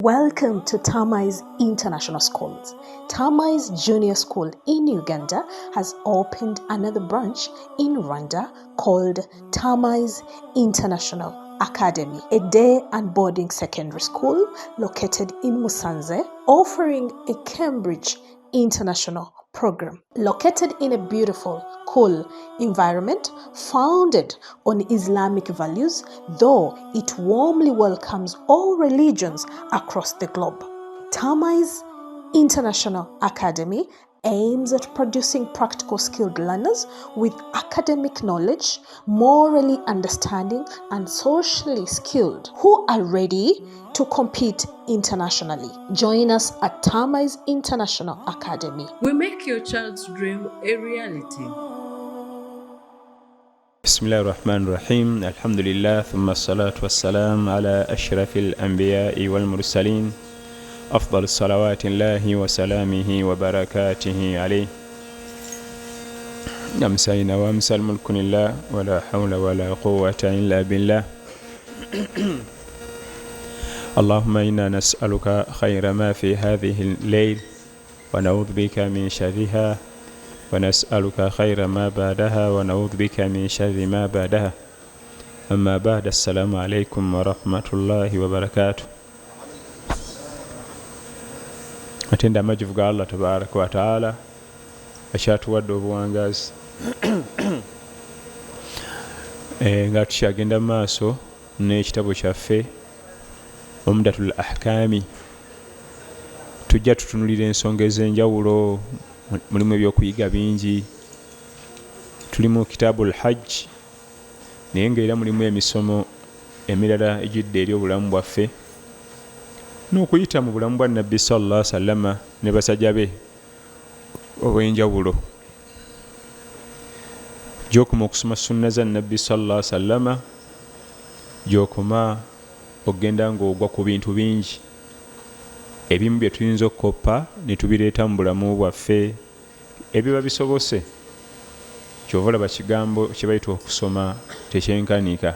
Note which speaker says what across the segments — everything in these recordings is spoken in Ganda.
Speaker 1: Welcome to Tamais International Schools. Tamais Junior School in Uganda has opened another branch in Rwanda called Tamais International Academy, a day and boarding secondary school located in Musanze, offering a Cambridge International program. Located in a beautiful, cool environment founded on Islamic values, though it warmly welcomes all religions across the globe. Tamais International Academy aims at producing practical skilled learners with academic knowledge, morally understanding, and socially skilled who are ready to compete internationally. Join us at Tamais International Academy.
Speaker 2: We make your child's dream a reality.
Speaker 3: بسم الله الرحمن الرحيم الحمد لله ثم الصلاة والسلام على أشرف الأنبياء والمرسلين أفضل الصلوات الله وسلامه وبركاته عليه أمسينا وأمسى الملك لله ولا حول ولا قوة إلا بالله اللهم إنا نسألك خير ما في هذه الليل ونعوذ بك من شرها ونسألك خير ما بعدها ونعوذ بك من شر ما بعدها أما بعد السلام عليكم ورحمة الله وبركاته. Atenda amajivu ga Allah tabaraka wa taala akyatuwadde obuwangazi nga tukyagenda maaso n'ekitabo kyaffe Umdatul Ahkami. Tujja tutunulira ensonga ez'enjawulo, mulimu ebyokuyiga bingi. Tuli mu Kitabul Hajj naye ng'era mulimu emisomo emirala ejidde eri obulamu bwaffe n'okuyita mu bulamu bwa Nabbi sallallahu alaihi wasallam ne basajja be obw'enjawulo. Gy'okoma okusoma sunna za Nabbi sallallahu alaihi wasallam, gy'okoma okugenda ng'ogwa ku bintu bingi ebimu bye tuyinza okukoppa ne tubireeta mu bulamu bwaffe ebiba bisobose. Kyova olaba kigambo kye bayita okusoma tekyenkanika.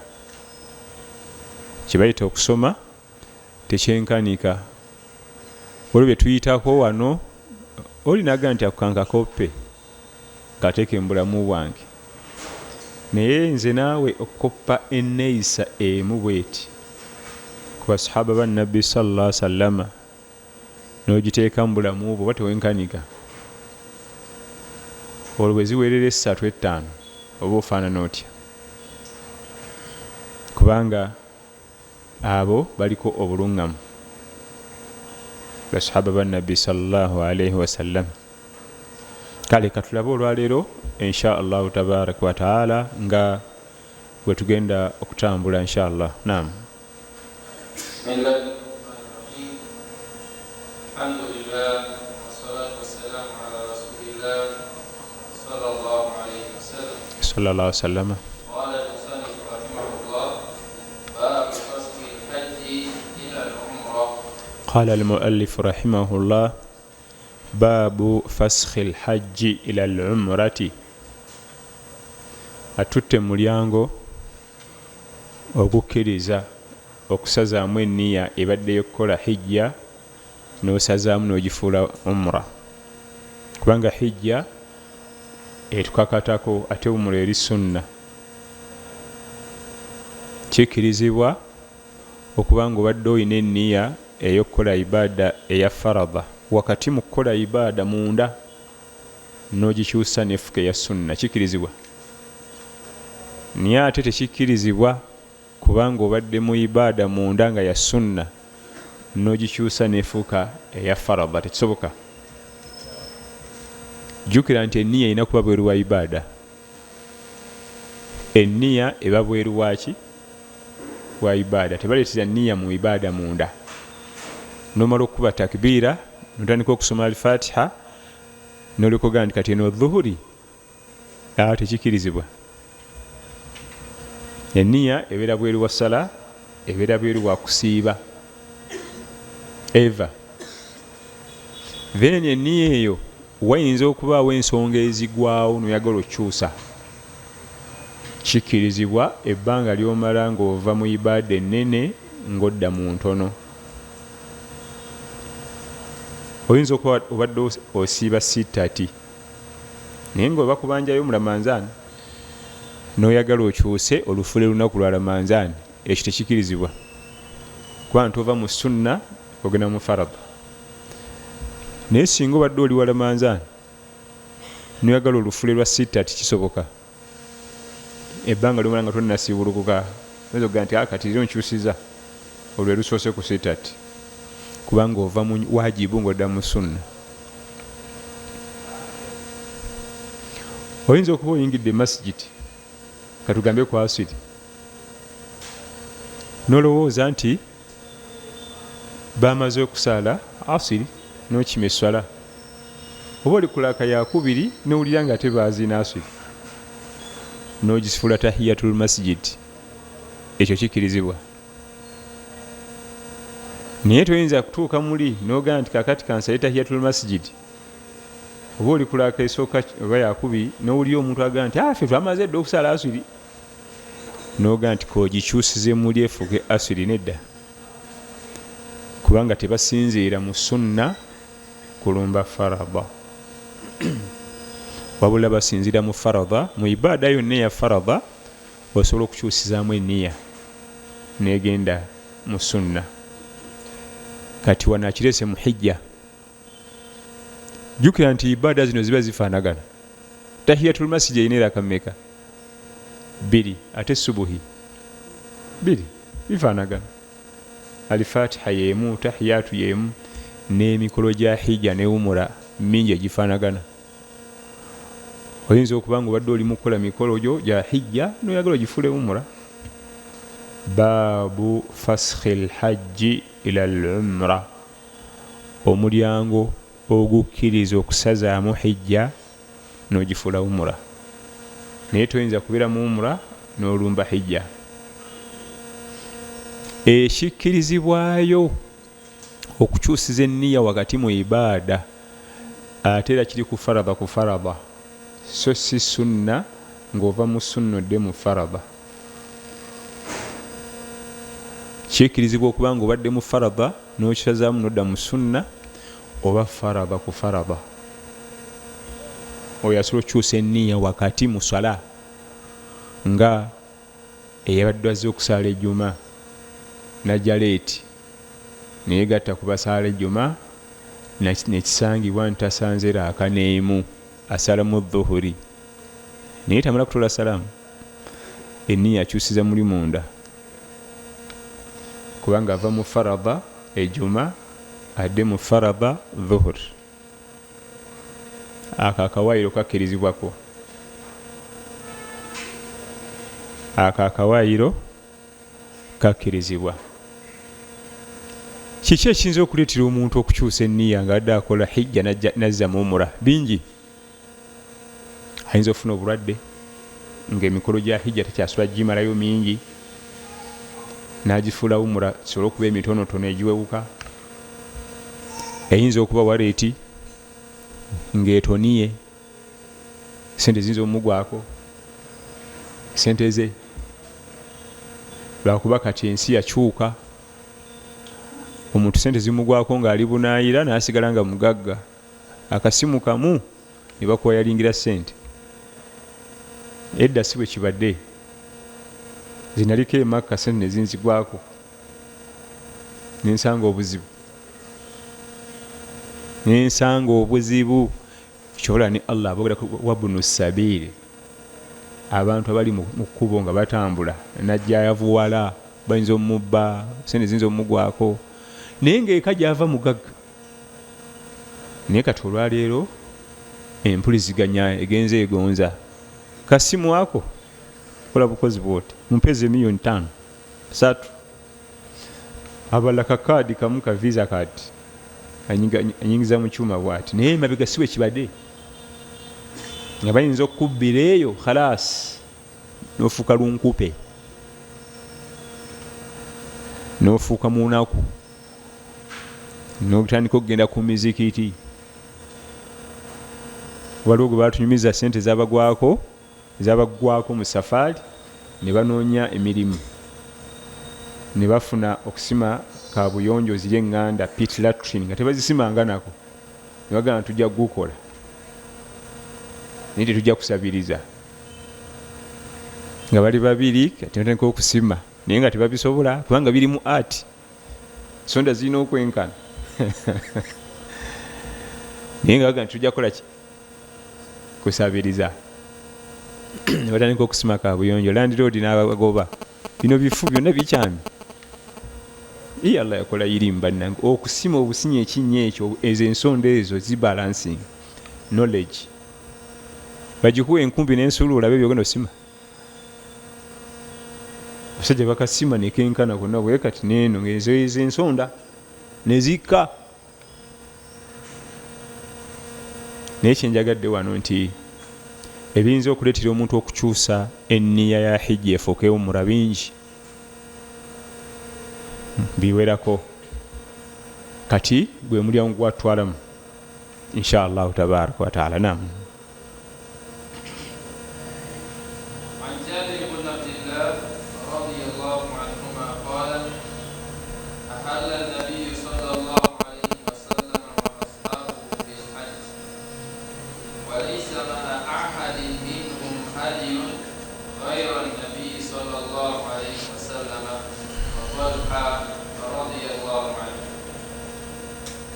Speaker 3: Kye bayita okusoma tekyenkanika. Olwo bye tuyitako wano olinaga nti akukankakoppe ngateeke mu bulamu bwange, naye nze naawe okukoppa enneeyisa emu bweti ku basahaba ba Nabbi sallallahu alaihi wasallam n'ogiteeka mu bulamu bwo oba tewenkanika, olwo bwe ziwerera 3-5 oba ofaanana otya, kubanga abo baliko obulungamu basahaba ba Nabbi sallallahu alaihi wasallam. Kale katulabe olwaleero insha Allahu tabaraka wa taala nga bwe tugenda okutambula insha Allah. Naam.
Speaker 4: الحمد لله والصلاة والسلام على رسول الله صلى الله عليه وسلم.
Speaker 3: صلى الله عليه وسلم.
Speaker 4: قال المصنف رحمه الله باب فسخ الحج إلى العمرة.
Speaker 3: قال المؤلف رحمه الله باب فسخ الحج إلى العمرة. atutte mulyango ogukkiriza okusazaamu enniya ebadde y'okukola hijja n'osazaamu n'ogifuula umra, kubanga hijja etukakatako ate umra eri sunna. Kikirizibwa okubanga obadde olina enniya ey'okukola ibaada eya faradha wakati mu kukola ibaada munda n'ogikyusa n'efuka eya sunna, kikirizibwa. Naye ate tekikkirizibwa kubanga obadde mu ibaada munda nga ya sunna n'ogikyusa n'efuuka eya faradha, tekisoboka. Jjukira nti enniya erina kuba bweru wa ibaada. Enniya eba bweru waki? Wa ibaada. Tebaleetera nniya mu ibaada munda. N'omala okuba takbiira n'otandika okusoma al-Fatiha n'olikoga nti kati eno dhuhuri, tekikkirizibwa. Enniya ebeera bweru wa sala, ebeera bweru wa kusiiba eva. Then enniya eyo wayinza okubaawo ensonga ezigwawo n'oyagala okukyusa, kikkirizibwa ebbanga ly'omala ng'ova mu ibaada ennene ng'odda mu ntono. oyinza okuba obadde osiiba sitati naye ng'oba kubanjayo mu Ramanzaani n'oyagala okyuse olufule lunaku lwa Ramanzaani, ekyo tekikirizibwa kuba nti ova mu sunna ogenda mu farada. Naye singa obadde oli wa Ramanzaani n'oyagala olufule lwa sitati kisoboka, ebbanga lyomala nga tonnasiibulukuka oyinza okugaa nti kati lero nkyusiza olwe lusoose ku sitati kubanga ova mu wajibu ng'odda mu sunna. Oyinza okuba oyingidde masjidi katugambe ku asiri n'olowooza nti bamaze okusaala asiri n'okima esswala, oba oli kulaaka yakubiri n'owulira nga tebaazina asiri n'ogisifula tahiyatul masjidi, ekyo kikirizibwa. Naye toyinza kutuuka muli n'ogaa nti kakati kansaye tahiyatul masjidi, oba oli kulaaka esooka oba yakubiri n'owulira omuntu agaa nti ffe twamaze dda okusaala asiri, n'ogaa nti koogikyusize muli efuuke asiri. Nedda, kubanga tebasinziira mu sunna kulumba farada wabula basinziira mu farada. Mu ibaada yonna eya farada osobola okukyusizaamu enniya negenda mu sunna. Kati wanaakirese mu hijja, jjukira nti ibaada zino ziba zifaanagana. Tahiyatul masjidi erina eraka mmeka? 2. Ate subuhi 2, bifaanagana. Alifatiha y'emu, tahiyatu y'emu, n'emikolo gya hijja ne umura mingi egifaanagana. Oyinza okuba nga obadde oli mu kukola mikolo gyo gya hijja n'oyagala ogifule umura. Baabu faskhil hajji ila al-umra, omulyango ogukkiriza okusazaamu hijja n'ogifula umura. Naye toyinza kubeera mu umura n'olumba hijja. Ekikkirizibwayo okukyusiza enniya wakati mu ibaada ate era kiri ku farada ku farada, so si sunna ng'ova mu sunna odde mu farada. Kikkirizibwa okuba nga obadde mu farada n'okisazaamu n'odda mu sunna, oba farada ku farada. Oyo asobola okukyusa enniya wakati mu swala, nga eyabadde azze okusaala ejjuma najja leeti neyegatta ku basaala ejjuma nekisangibwa nti tasanze raaka n'emu, asala mu dhuhuri naye tamala kutola salaamu, enniya akyusiza muli munda kubanga ava mu farada ejjuma adde mu farada dhuhur. Ako akawaayiro kakkirizibwako, ako akawaayiro kakkirizibwa. Kiki ekiyinza okuleetera omuntu okukyusa enniya nga adde akola hijja nazza mu umura? Bingi. Ayinza ofuna obulwadde ng'emikolo gya hijja takyasobola gimalayo mingi, n'agifuula umura kisobole okuba emitonotono egiwewuka. Eyinza okuba waleeti ng'etoniye, sente ziyinza omugwako, sente ze lwakuba kati ensi yakyuka, omuntu sente zimugwako ng'ali bunaayira n'asigala nga mugagga, akasimu kamu ne bakuwa yalingira sente. Edda si bwe kibadde, zinaliko emakka sente ne zinzigwako n'ensanga obuzibu, n'ensanga obuzibu. Kyobola ne Allah abogera ku wabunu sabiiri, abantu abali mu kkubo nga batambula, najja yavuwala bayinza omubba, sente ziyinza omugwako, naye ng'eka gy'ava mugagga. Naye kati olwaleero empuliziganya egenze egonza, kasimu ako kola bukozi bwoti, mumpeze $5,000 3, abala kakaadi kamu ka visa kadi anyingiza mu kyuma bwati, naye mabega si bwe kibadde, nga bayinza okubbira eyo khalas n'ofuuka lunkupe, n'ofuuka munaku, n'otandika okugenda ku mizikiti. Waliwo gwe batunyumiza sente zabagwako mu safaari, ne banoonya emirimu, ne bafuna okusima kabuyonjo ziri eŋŋanda pit latrine nga tebazisimanga nako, ne bagamba tujja kugukola naye tetujja kusabiriza nga bali babiri kati batandika okusima naye nga tebabisobola kubanga biri mu art sonda zirina okwenkana naye nga bagamba tujja kukola ki kusabiriza ne batandika okusima kabuyonjo landiroodi n'abagoba bino bifu byonna bikyami iye Allah yakola irimba nange okusima obusinyi ekinnya ekyo ezo ensonda ezo zibalancing knowledge bagikuwa enkumbi n'ensuluula bebyo genda osima basajja bakasima nekenkana konna bwe kati neeno ezo ensonda nezikka naye kyenjagadde wano nti ebiyinza okuleetera omuntu okukyusa enniya ya hijja efuukewo mura bingi biwerako kati gwe mulyango gwatwalamu insha allahu tabaraka wataala. Naam.
Speaker 4: عن جابر بن عبد الله رضي الله عنهما قال أحل النبي صلى الله عليه وسلم وأصحابه بالحج وليس مع أحد منهم هدي غير النبي صلى الله عليه وسلم وطلحة رضي الله عنه.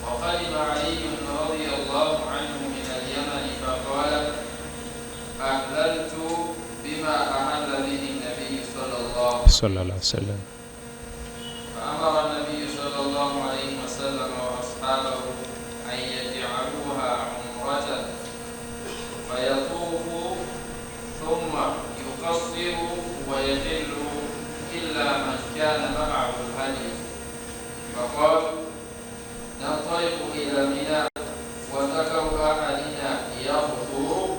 Speaker 4: وقدم علي رضي الله عنه من اليمن فقال أهللت بما أهل به النبي صلى الله
Speaker 3: عليه وسلم.
Speaker 4: فأمر النبي صلى الله عليه وسلم وأصحابه أن يجعلوها عمرة فيطوفوا ثم يقصروا ويحلوا إلا من كان معه الهدي. فقال ننطلق إلى منى وذكر أحدنا يخطو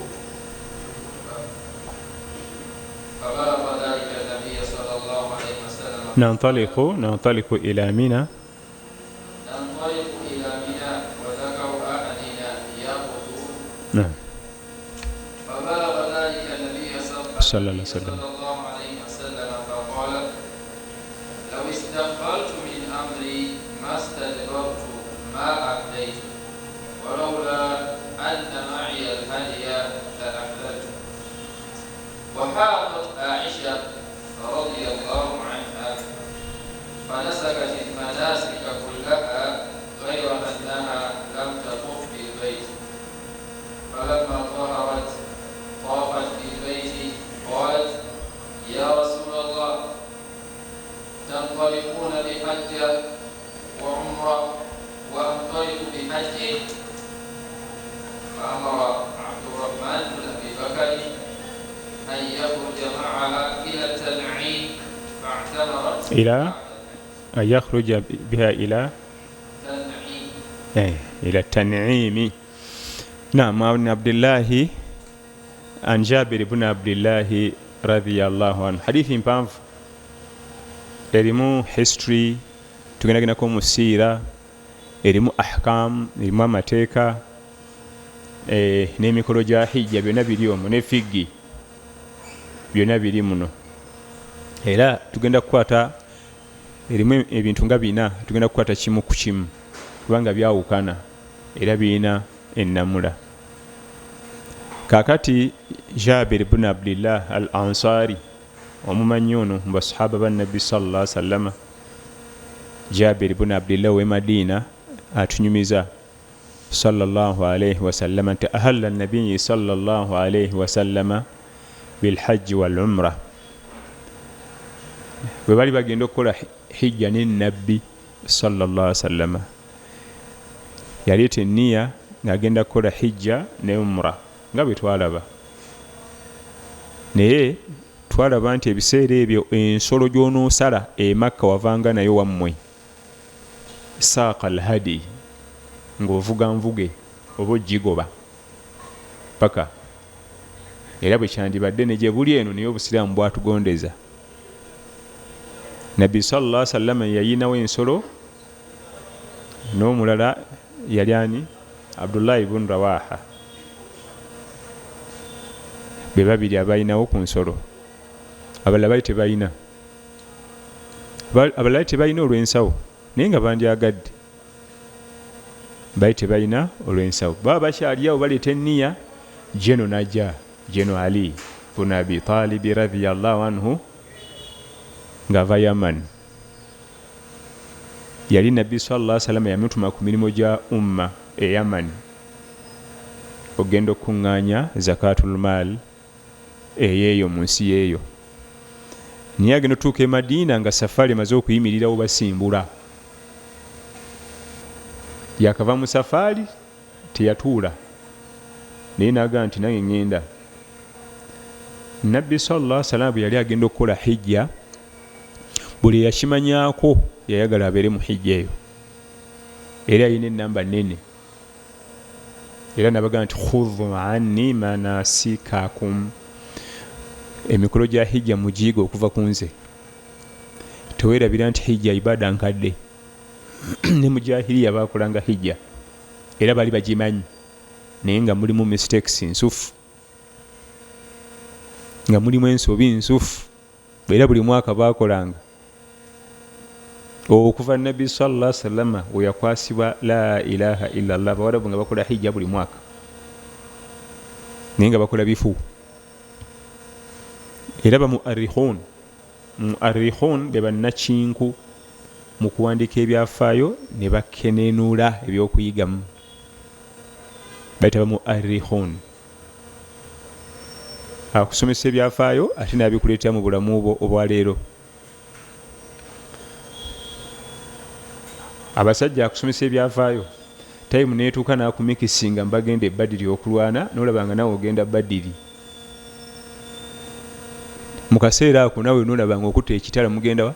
Speaker 4: فبلغ ذلك النبي صلى الله عليه وسلم.
Speaker 3: ننطلق إلى منى
Speaker 4: وذكر أحدنا يخطو.
Speaker 3: نعم.
Speaker 4: فبلغ ذلك النبي صلى الله عليه وسلم فقال لو استقبلت من أمري ما استدبرت ما أهديت ولولا أن معي الهدي لأهللت. وحاضت عائشة رضي الله عنها فنسكت المناسك كلها غير أنها لم تطف بالبيت. فلما ظهرت طافت بالبيت قالت يا رسول الله تنطلقون بحجة وعمرة وأنطلق بحجه. فأمر عبد الرحمن بن أبي بكر أن يخرج معها إلى التنعيم فاعتمرت
Speaker 3: أن يخرج بها إلى التنعيم. نعم. عن عبد الله عن جابر بن عبد الله رضي الله عنه. حديث مpanvu erimu history tugendagendako mu siira, erimu ahkam, erimu amateeka n'emikolo gya hijja byonna biri omwo ne figgi byonna biri muno. Era tugenda kukwata erimu ebintu nga bina tugenda kukwata kimu ku kimu kubanga byawukana era birina ennamula. Kakati Jabir ibn Abdillah al Ansari omumanyi ono mu basahaba ba Nabbi sallallahu alaihi wasallam, Jabir ibn Abdillah we Madina atunyumiza sallallahu alaihi wasallam nti ahalla nabiyyi sallallahu alaihi wasallam bilhajji wal umra. Bwe bali bagenda okukola hijja ne nabbi sallallahu alaihi wasallam yaleeta enniya ng'agenda kukola hijja ne umra nga bwe twalaba, naye twalaba nti ebiseera ebyo ensolo gy'onoosala e Makka wavanga nayo wammwe saaqa alhadi ng'ovuga nvuge oba ogigoba paka, era bwe kyandibadde ne gye buli eno naye obusiraamu bwatugondeza. Nabbi sallallahu alaihi wasallam yayinawo ensolo n'omulala yali ani Abdullah ibn Rawaha, be babiri abalinawo ku nsolo, abalala bali tebalina, abalala tebalina olw'ensawo naye nga bandyagadde. bali tebalina olw'ensawo baba bakyali awo baleeta enniya jeno najja jeno Ali bun Abi Talib radiyallahu anhu ng'ava Yaman. Yali nabbi sallallahu alaihi wasallam yamutuma ku mirimu gya umma e Yaman ogenda okuŋŋaanya zakatul mal eyeeyo mu nsi yeeyo. Naye agenda otuuka e Madiina nga safari emaze okuyimirirawo basimbula. Yakava mu safari teyatuula naye naga nti nange ŋŋenda. Nabbi sallallahu alaihi wasallam bwe yali agenda okukola hijja buli yakimanyaako yayagala abeere mu hijja eyo era yalina ennamba nnene era nabaga nti khudhu anni manasikakum, emikolo gya hijja mugiiga okuva ku nze. Teweerabira nti hijja ibada nkadde ne mujahiliya bakolanga hijja era bali bagimanyi naye nga mulimu mistakes nsufu, nga mulimu ensobi nsufu era buli mwaka bakolanga. Okuva nabbi sallallahu alaihi wasallam we yakwasibwa la ilaha illa Allah bawarabu nga bakola hijja buli mwaka naye nga bakola bifu. Era bamuarrikhun be bannakinku mu kuwandiika ebyafaayo ne bakenenula ebyokuyigamu bayita bamuarrikhun. Akusomesa ebyafaayo ate n'abikuleetera mu bulamu bwo obwaleero. Abasajja akusomesa ebyafaayo time neetuuka n'akumikisinga mbagenda ebbadiri okulwana n'olabanga nawe ogenda bbadiri. Mu kaseera ako nawe n'olabanga okutta ekitala mugenda wa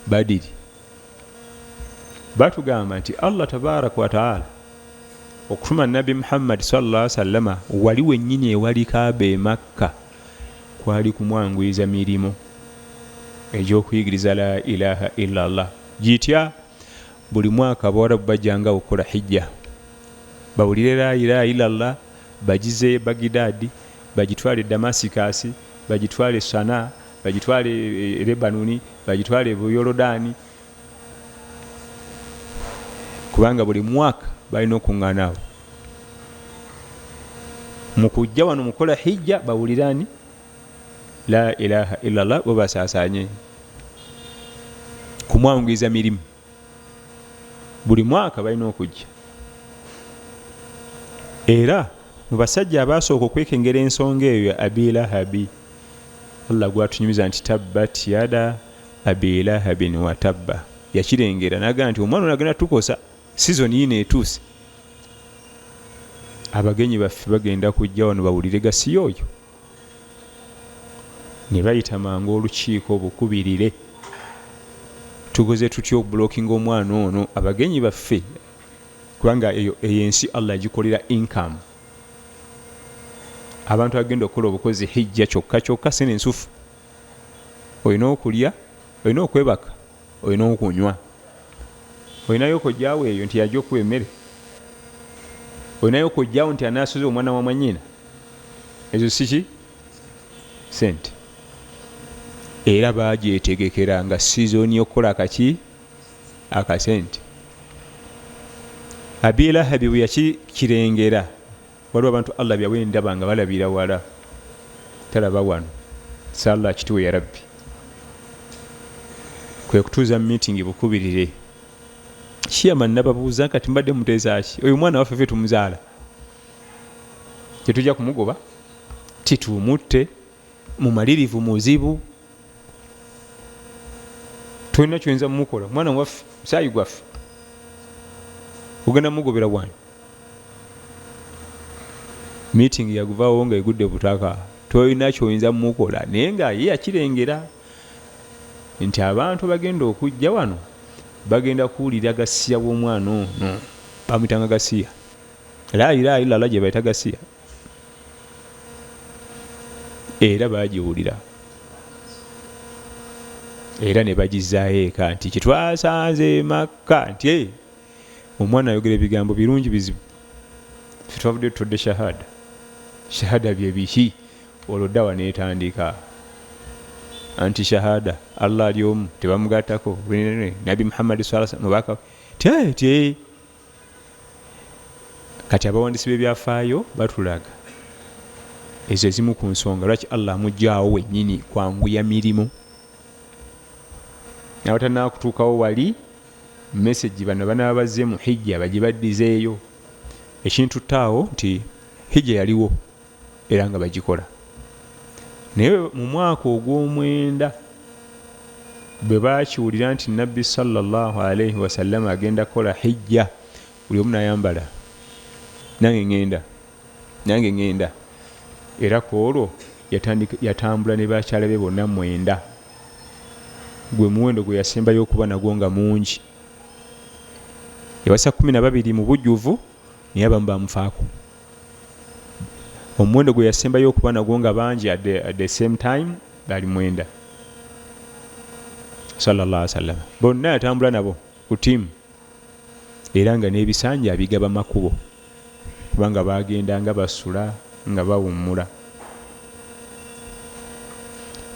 Speaker 3: badiri. Batugamba nti Allah tabaraka wa taala okutuma Nabi Muhammad sallallahu alaihi wasallam wali wennyini ewali Kaaba e Makka kwali kumwanguyiriza mirimu egy'okuyigiriza la ilaha illa Allah. Gitya buli mwaka Abawarabu bajjanga okukola hijja bawulire la ilaha illa Allah bagize Bagidadi bagitwale Damasikasi bagitwale Sana bagitwale Lebanoni bagitwale Yorodani kubanga buli mwaka balina okuŋŋaana awo. Mu kujja wano mukola hijja bawulirani la ilaha illa Allah bo basaasaanye kumwanguyiriza mirimu buli mwaka balina okujja. Era mu basajja abaasooka okwekengera ensonga eyo ya Abi Lahabi Allah gwatunyumiza nti tabbat yada Abi Lahabin wa tabba, yakirengera naga nti omwana agenda tukosa season yino etuuse abagenyi baffe bagenda kujja wano bawulire gasi yoyo ne bayita mangu olukiiko bukubirire tugoze tutya okublockinga omwana ono abagenyi baffe kubanga eyo ensi Allah agikolera income. Abantu agenda okukola obukozi hijja kyokka sene ensufu olina okulya olina okwebaka olina okunywa olinayo okujjaawo eyo nti yajja okuwa emmere olinayo okujjaawo nti anaasuze omwana wa mwanyina ezo siki sente. Era bagyetegekera nga sizoni y'okukola akasente. Abi Lahabi bwe yakirengera waliwo abantu Allah byawe endaba nga balabira wala talaba wano salla kituwe ya Rabbi kwe kutuuza meeting bukubirire Chairman nababuuza kati mbadde muteesa ki oyo mwana waffe tumuzaala tetujja kumugoba titumutte mumalirivu muzibu tulina kyoyinza mumukola mwana waffe musaayi gwaffe ogenda mugobera bwani. Meeting yaguvaawo nga egudde butaka tolina kyoyinza mumukola naye nga ye yakirengera nti abantu bagenda okujja wano bagenda kuwulira gasiya w'omwana ono bamuyitanga gasiya la ilaha illa Allah gye bayita gasiya era bagiwulira era ne bagizaayo eka nti kitwasanze Makka nti omwana ayogera ebigambo birungi bizibu fitwavudde tutodde shahada bye biki olwo ddawa neetandika anti shahada Allah ali omu tebamugattako Nabi Muhammad sallallahu alaihi wasallam kati abawandiisi b'ebyafaayo batulaga ezo ezimu ku nsonga lwaki Allah amugyawo wennyini kwanguya mirimu abatanaakutuukawo wali message bano banaba bazze mu hijja bagibaddizeeyo ekintu ttaawo nti hijja yaliwo era nga bagikola naye mu mwaka ogw'omwenda bwe bakiwulira nti nabbi sallallahu alaihi wasallam agenda kukola hijja buli omu nayambala nange ngenda era kwolwo yatambula ne bakyala be bonna 9 gwe muwendo gwe yasembayo okuba nagwo nga mungi yawasa 12 mu bujjuvu naye abamu bamufaako omuwendo gwe yasembayo okuba nagwo nga bangi at the same time bali 9 sallallahu alaihi wasallam bonna yatambula nabo ku tiimu era nga n'ebisanja abigaba makubo kubanga bagenda nga basula nga bawummula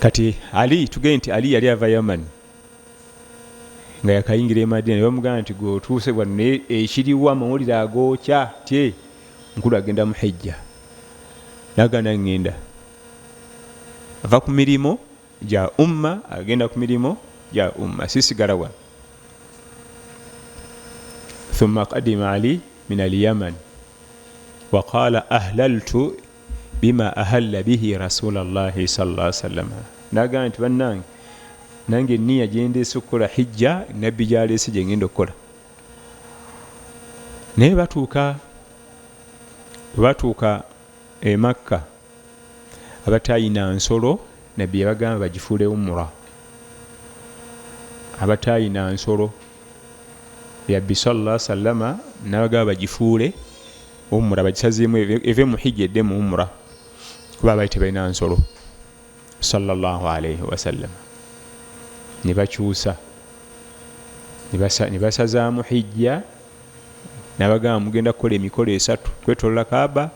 Speaker 3: kati Ali tugende nti Ali yali ava Yaman nga yakayingira e Madina ne bamugamba nti gwe otuuse bwano naye ekiriwo amawulire agookya tye nkulu agenda mu hijja nagana ngenda ava ku mirimo gya umma agenda ku mirimo gya umma sisigala wano ثم قدم علي من اليمن وقال أهللت بما أهل به رسول الله صلى الله عليه وسلم ناغا nti bannange nange nniya gyendeese okukola hijja nabbi gyaleese gye ngenda okukola naye batuuka e Makka abatayina nsolo nabbi yabagamba bagifuule umra abatayina nsolo yabbi sallallahu alaihi wasallam nabagamba bagifuule umra bagisazeemu eve mu hijja edde mu umra kuba baali tebalina nsolo sallallahu alaihi wasallam ne bakyusa ne basazaamu hijja nabagamba mugenda kukola emikolo 3 kwetolola Kaaba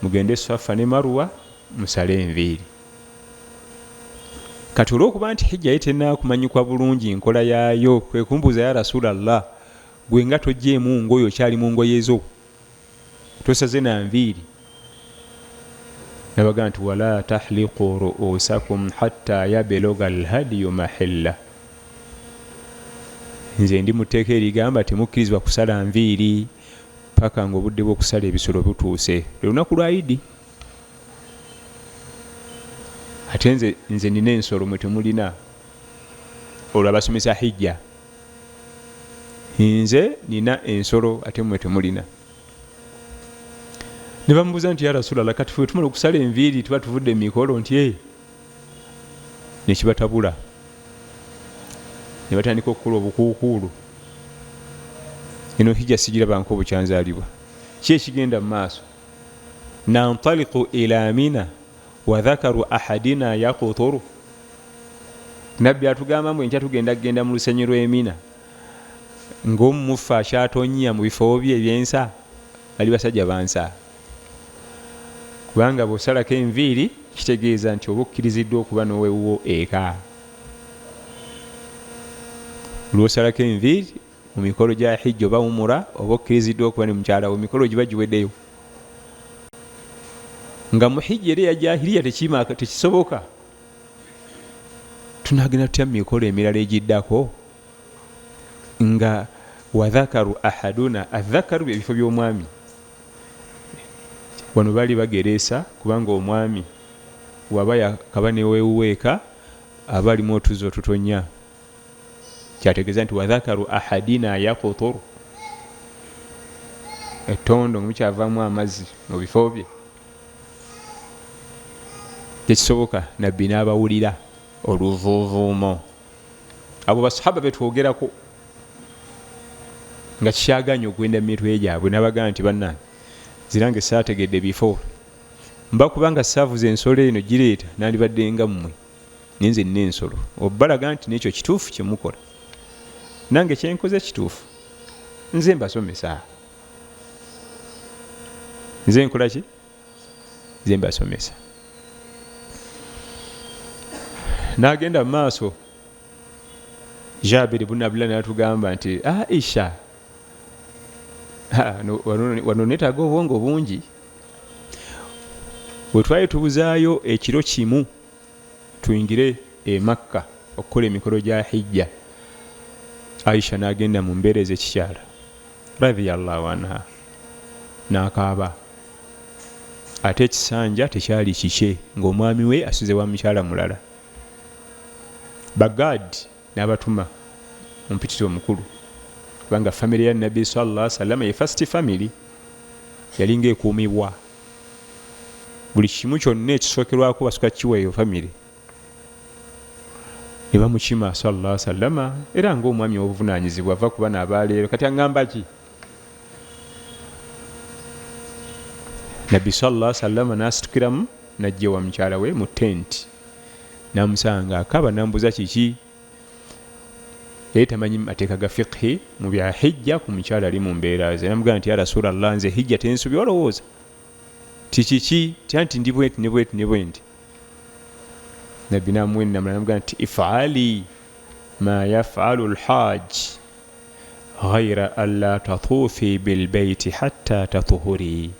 Speaker 3: mugende Safa ne Marwa musale enviiri kati olw'okuba nti hijja yetennakumanyikwa bulungi nkola yaayo kwe kumbuuza ya Rasulallah gwe nga tojjeemu ngoye okyali mu ngoye zo tosaze na nviiri nabaga nti wala tahliqu ru'usakum hatta yabluga alhadiyu mahilla nze ndi muteeka erigamba temukkirizibwa kusala nviiri paka nga obudde bw'okusala ebisolo butuuse lunaku lwa Idi ate nze nina ensolo mwe temulina olwo abasomesa hijja nze nina ensolo ate mwe temulina ne bamubuuza nti ya Rasulallah kati ffe tumala okusala enviiri tuba tuvudde emikolo nti nekibatabula ne batandika okukola obukuukuulu eno hijja sigirabanko obukyanzaalibwa ki ekigenda mu maaso nantaliqu ila Mina wa dhakaru ahadina yaquturu nabbi atugamba mwe nkya tugenda mu lusenyi lw'Emina ng'omumufu akyatonya mu bifo bye ebyensa bali basajja bansa kubanga bw'osalako enviiri kitegeeza nti oba okkiriziddwa okuba n'owewuwo eka lw'osalako enviiri mu mikolo gya hijja oba umura oba okkiriziddwa okuba ne mukyalawo emikolo giba giweddeyo nga mu hijja era ya jahiliya tekisoboka tunagenda tutya mu mikolo emirala egiddako nga wadhakaru ahaduna adhakaru ebifo by'omwami wano bali bageresa kubanga omwami waba yakaba newewuweeka aba alimu otuzo tutonya kyategeeza nti wadhakaru ahadina yaquturu etondo mukyavaamu amazzi mu bifo bye tekisoboka nabbi n'abawulira oluvuuvuumo abo basahaba betwogerako nga kikyaganya okugenda mu mitwe gyabwe n'abagamba nti bannange zirange saategedde bifo mba kubanga saavuze ensolo eno gireeta nandibadde nga mmwe ninze nina ensolo obbalaga nti nekyo kituufu kyemukola nange kyenkoze kituufu nze mbasomesa nze nkola ki nze mbasomesa n'agenda mu maaso Jabir ibn Abdullah n'atugamba nti Aisha wano neetaaga obwongo bungi. bwe twali tubuzaayo ekiro kimu tuyingire e Makka okukola emikolo gya hijja, Aisha n'agenda mu mbeera ez'ekikyala radiyallahu anha n'akaaba, ate ekisanja tekyali kikye ng'omwami we asuze wa mukyala mulala. Bagad n'abatuma ompitiro omukulu, kubanga famire ya Nabbi sallallahu alaihi wasallam ye first family, yalinga ekuumibwa buli kimu kyonna ekisookerwako basooka kiweeyo famire. Ne bamukima sallallahu alaihi wasallam, era ng'omwami w'obuvunaanyizibwa ava ku bana abaleero. Kati aŋŋamba ki? Nabbi sallallahu alaihi wasallam n'asitukiramu n'ajja wa mukyala we mu tenti, n'amusanga akaba, n'ambuza kiki. Yali tamanyi mateeka ga fiqhi mu bya hijja ku mukyala ali mu mbeera ze. N'amugamba nti ya Rasulallah, nze hijja tensobya, olowooza tikiki nti ndi bwenti ne bwenti ne bwenti. Nabbi n'amuwenna n'amugamba nti if'ali ma yaf'alu al-hajj ghayra an la tatuufi bilbayti hatta tatuhuri.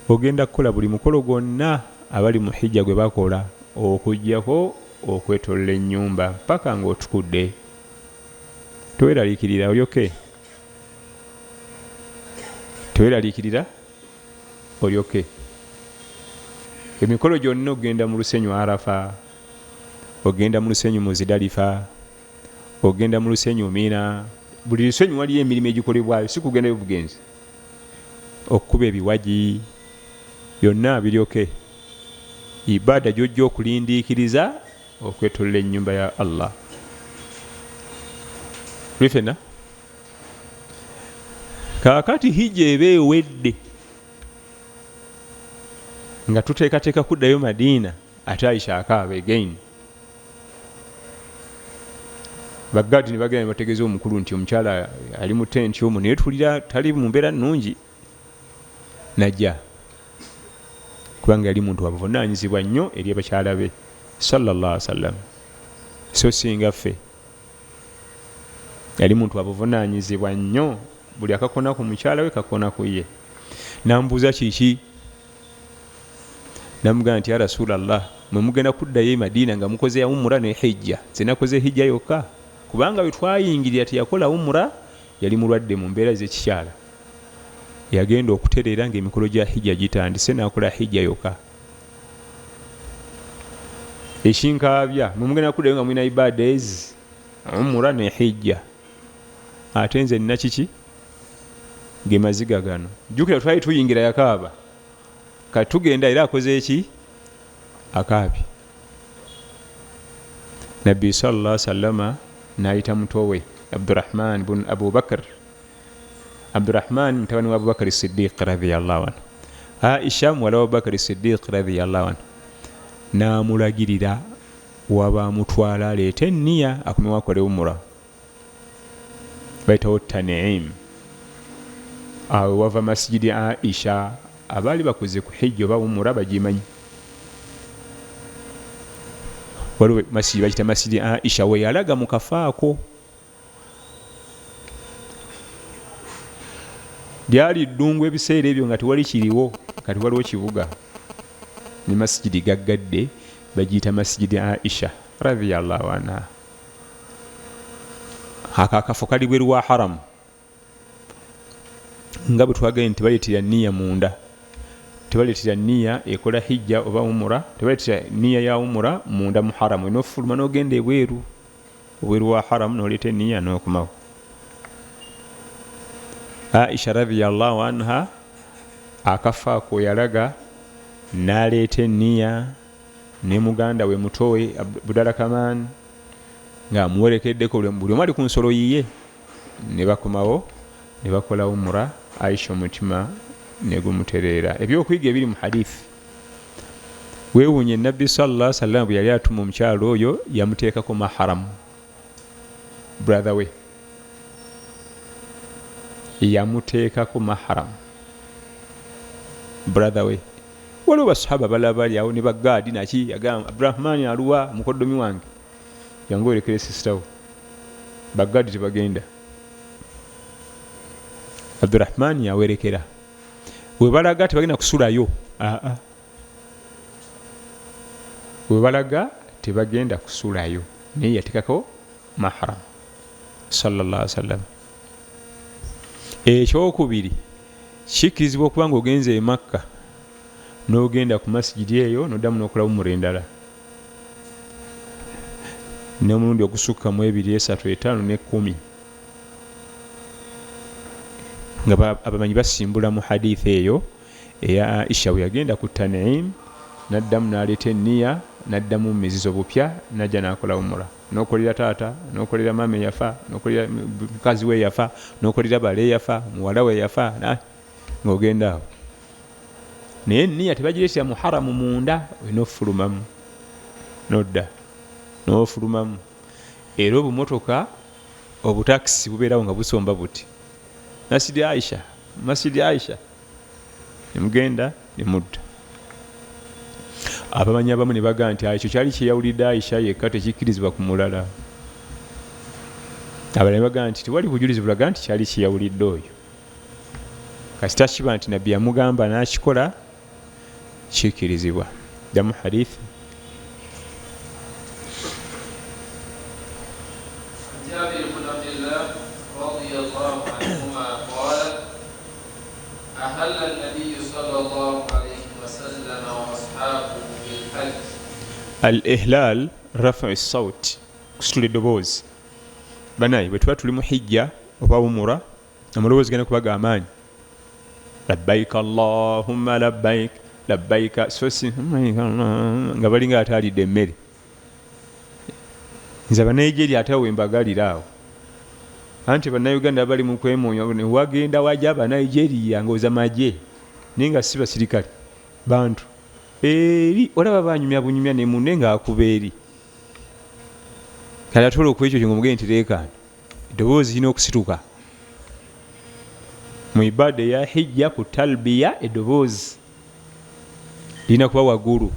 Speaker 3: Ogenda kukola buli mukolo gwonna abali mu hijja gwe bakola, okujjako okwetolla ennyumba mpaka ng'otukudde. Teweeraliikirira, oli okay? Teweeraliikirira, oli okay? Emikolo gyonna ogenda mu lusenyu Arafa, ogenda mu lusenyu Muzidalifa, ogenda mu lusenyu Mina. Buli lusenyu waliyo emirimu egikolebwayo, si kugendayo bugenzi. Okukuba ebiwagi byonna biri okay. Ibada gy'ojja okulindiikiriza okwetolla ennyumba ya Allah. Lifena kaakati hijja eba ewedde nga tuteekateeka kuddayo Madiina, ate Aisha akaaba again. Bagadi ne bagenda bategeeza omukulu nti omukyala ali mu tenti omwo naye tulira tali mu mbeera nnungi. Najja kubanga yali muntu wabuvunaanyizibwa nnyo eri abakyala be sallallahu alaihi wasallam, so singa ffe. Yali muntu wabuvunaanyizibwa nnyo, buli akakona ku mukyala we kakona ku ye. N'ambuuza kiki, n'amugamba nti ya Rasulallah, mwe mugenda kuddayo e Madiina nga mukoze umura ne hijja, nze nakoze hijja yokka, kubanga we twayingirira teyakola umura, yali mulwadde mu mbeera z'ekikyala. Yagenda okutereera ng'emikolo gya hijja gitandise, n'akola hijja yokka. Ekinkaabya, mwe mugenda kuddayo nga mulina ibada ezi, umura ne hijja, ate nze nina kiki? Ge maziga gano. Jjukira twali tuyingira yakaaba, kati tugenda era akoze eki? Akaabye. Nabbi sallallahu alaihi wasallam n'ayita muto we Abdurrahman bun Abu Bakr, Abdurrahman mutabani wa Abubakar Siddiq radhiyallahu anhu, Aisha muwala wa Abubakar Siddiq radhiyallahu anhu, n'amulagirira waba mutwala aleete nniya akomewo akole umura, bayitawo Tan'im. Awo wava masjidi Aisha, abaali bakoze ku hijja oba umura bagimanyi. Waliwo masjidi bagita masjidi Aisha, we yalaga mu kafaako. Lyali ddungu ebiseera ebyo nga tewali kiriwo, kati waliwo kibuga. Ni masjidi gaggadde, bagiyita masjidi Aisha radhiyallahu anha. Akakafo kali bweru wa haramu, nga bwe twagaye nti baleetera nniya munda, tebaleetera nniya ekola hijja oba umura, tebaleetera nniya ya umura munda mu haramu. N'ofuluma n'ogenda ebweru wa haramu n'oleeta nniya n'okomawo. Aisha radhiyallahu anha akafaako yalaga n'aleeta nniya ne muganda we muto we Budalakaman ng'amuwerekeddeko buli omu ali ku nsolo yiye, ne bakomawo ne bakola umura. Aisha omutima ne gumutereera. Ebyokuyiga ebiri mu hadithi, weewuunye Nabbi sallallahu alaihi wasallam bwe yali atuma omukyalo oyo yamuteekako maharamu, brother we yamuteekako maharamu, brother we. Waliwo basahaba balala bali awo ne Bagadi naki yagamba Abdurrahman aluwa mukoddomi wange, yangu werekere sisitawo. Bagadi tebagenda. Abdurrahman yawerekera webalaga tebagenda kusulayo webalaga tebagenda kusulayo naye yatekako mahram sallallahu alaihi wasallam. Ekyokubiri kikirizibwa okuba nga ogenze e Makka n'ogenda ku masjidi eyo n'oddamu n'okolawo murendala n'omulundi ogusukka mu 2, 3, 5 ne 10 nga abamanyi basimbula mu hadith eyo eya Aisha bwe yagenda ku Tan'im n'addamu n'aleeta enniya n'addamu mu mizizo bupya n'ajja n'akola umura n'okolera taata n'okolera maama yafa n'okolera mukazi we yafa n'okolera bale yafa muwala we yafa ng'ogenda awo naye enniya tebagireetera mu haramu munda olina ofulumamu n'odda n'ofulumamu era obumotoka obutakisi bubeerawo nga busomba buti Masjidi Aisha nemugenda nemudda. Abamanyi abamu ne bagaa nti ekyo kyali kyeyawulidde Aisha yekka tekikkirizibwa ku mulala. Abalala ne bagaa nti tewali bujulizi bulaga nti kyali kyeyawulidde oyo kasita kiba nti nabbi yamugamba n'akikola kikkirizibwa. Ddamu hadith al-ihlal rafa as-sawt kusitula eddoboozi. Banaye bwe tuba tuli mu hijja oba umura amaloboozi genda kubaga amaanyi labbaik allahumma labbaik labbaika sosi nga balinga ataalidde emmere. Nze Bannayigeriya ate we mbagalira awo anti Bannayuganda bali mu kwemoonya ne wagenda wajja Bannayigeriya ng'oza magye naye nga si basirikale bantu eri olaba banyumya bunyumya ne munne ng'akuba eri kale atola okwekyo kyo ng'omugende nti leekaana eddoboozi lina okusituka mu ibada ya hijja ku talbiya eddoboozi lina kuba waggulu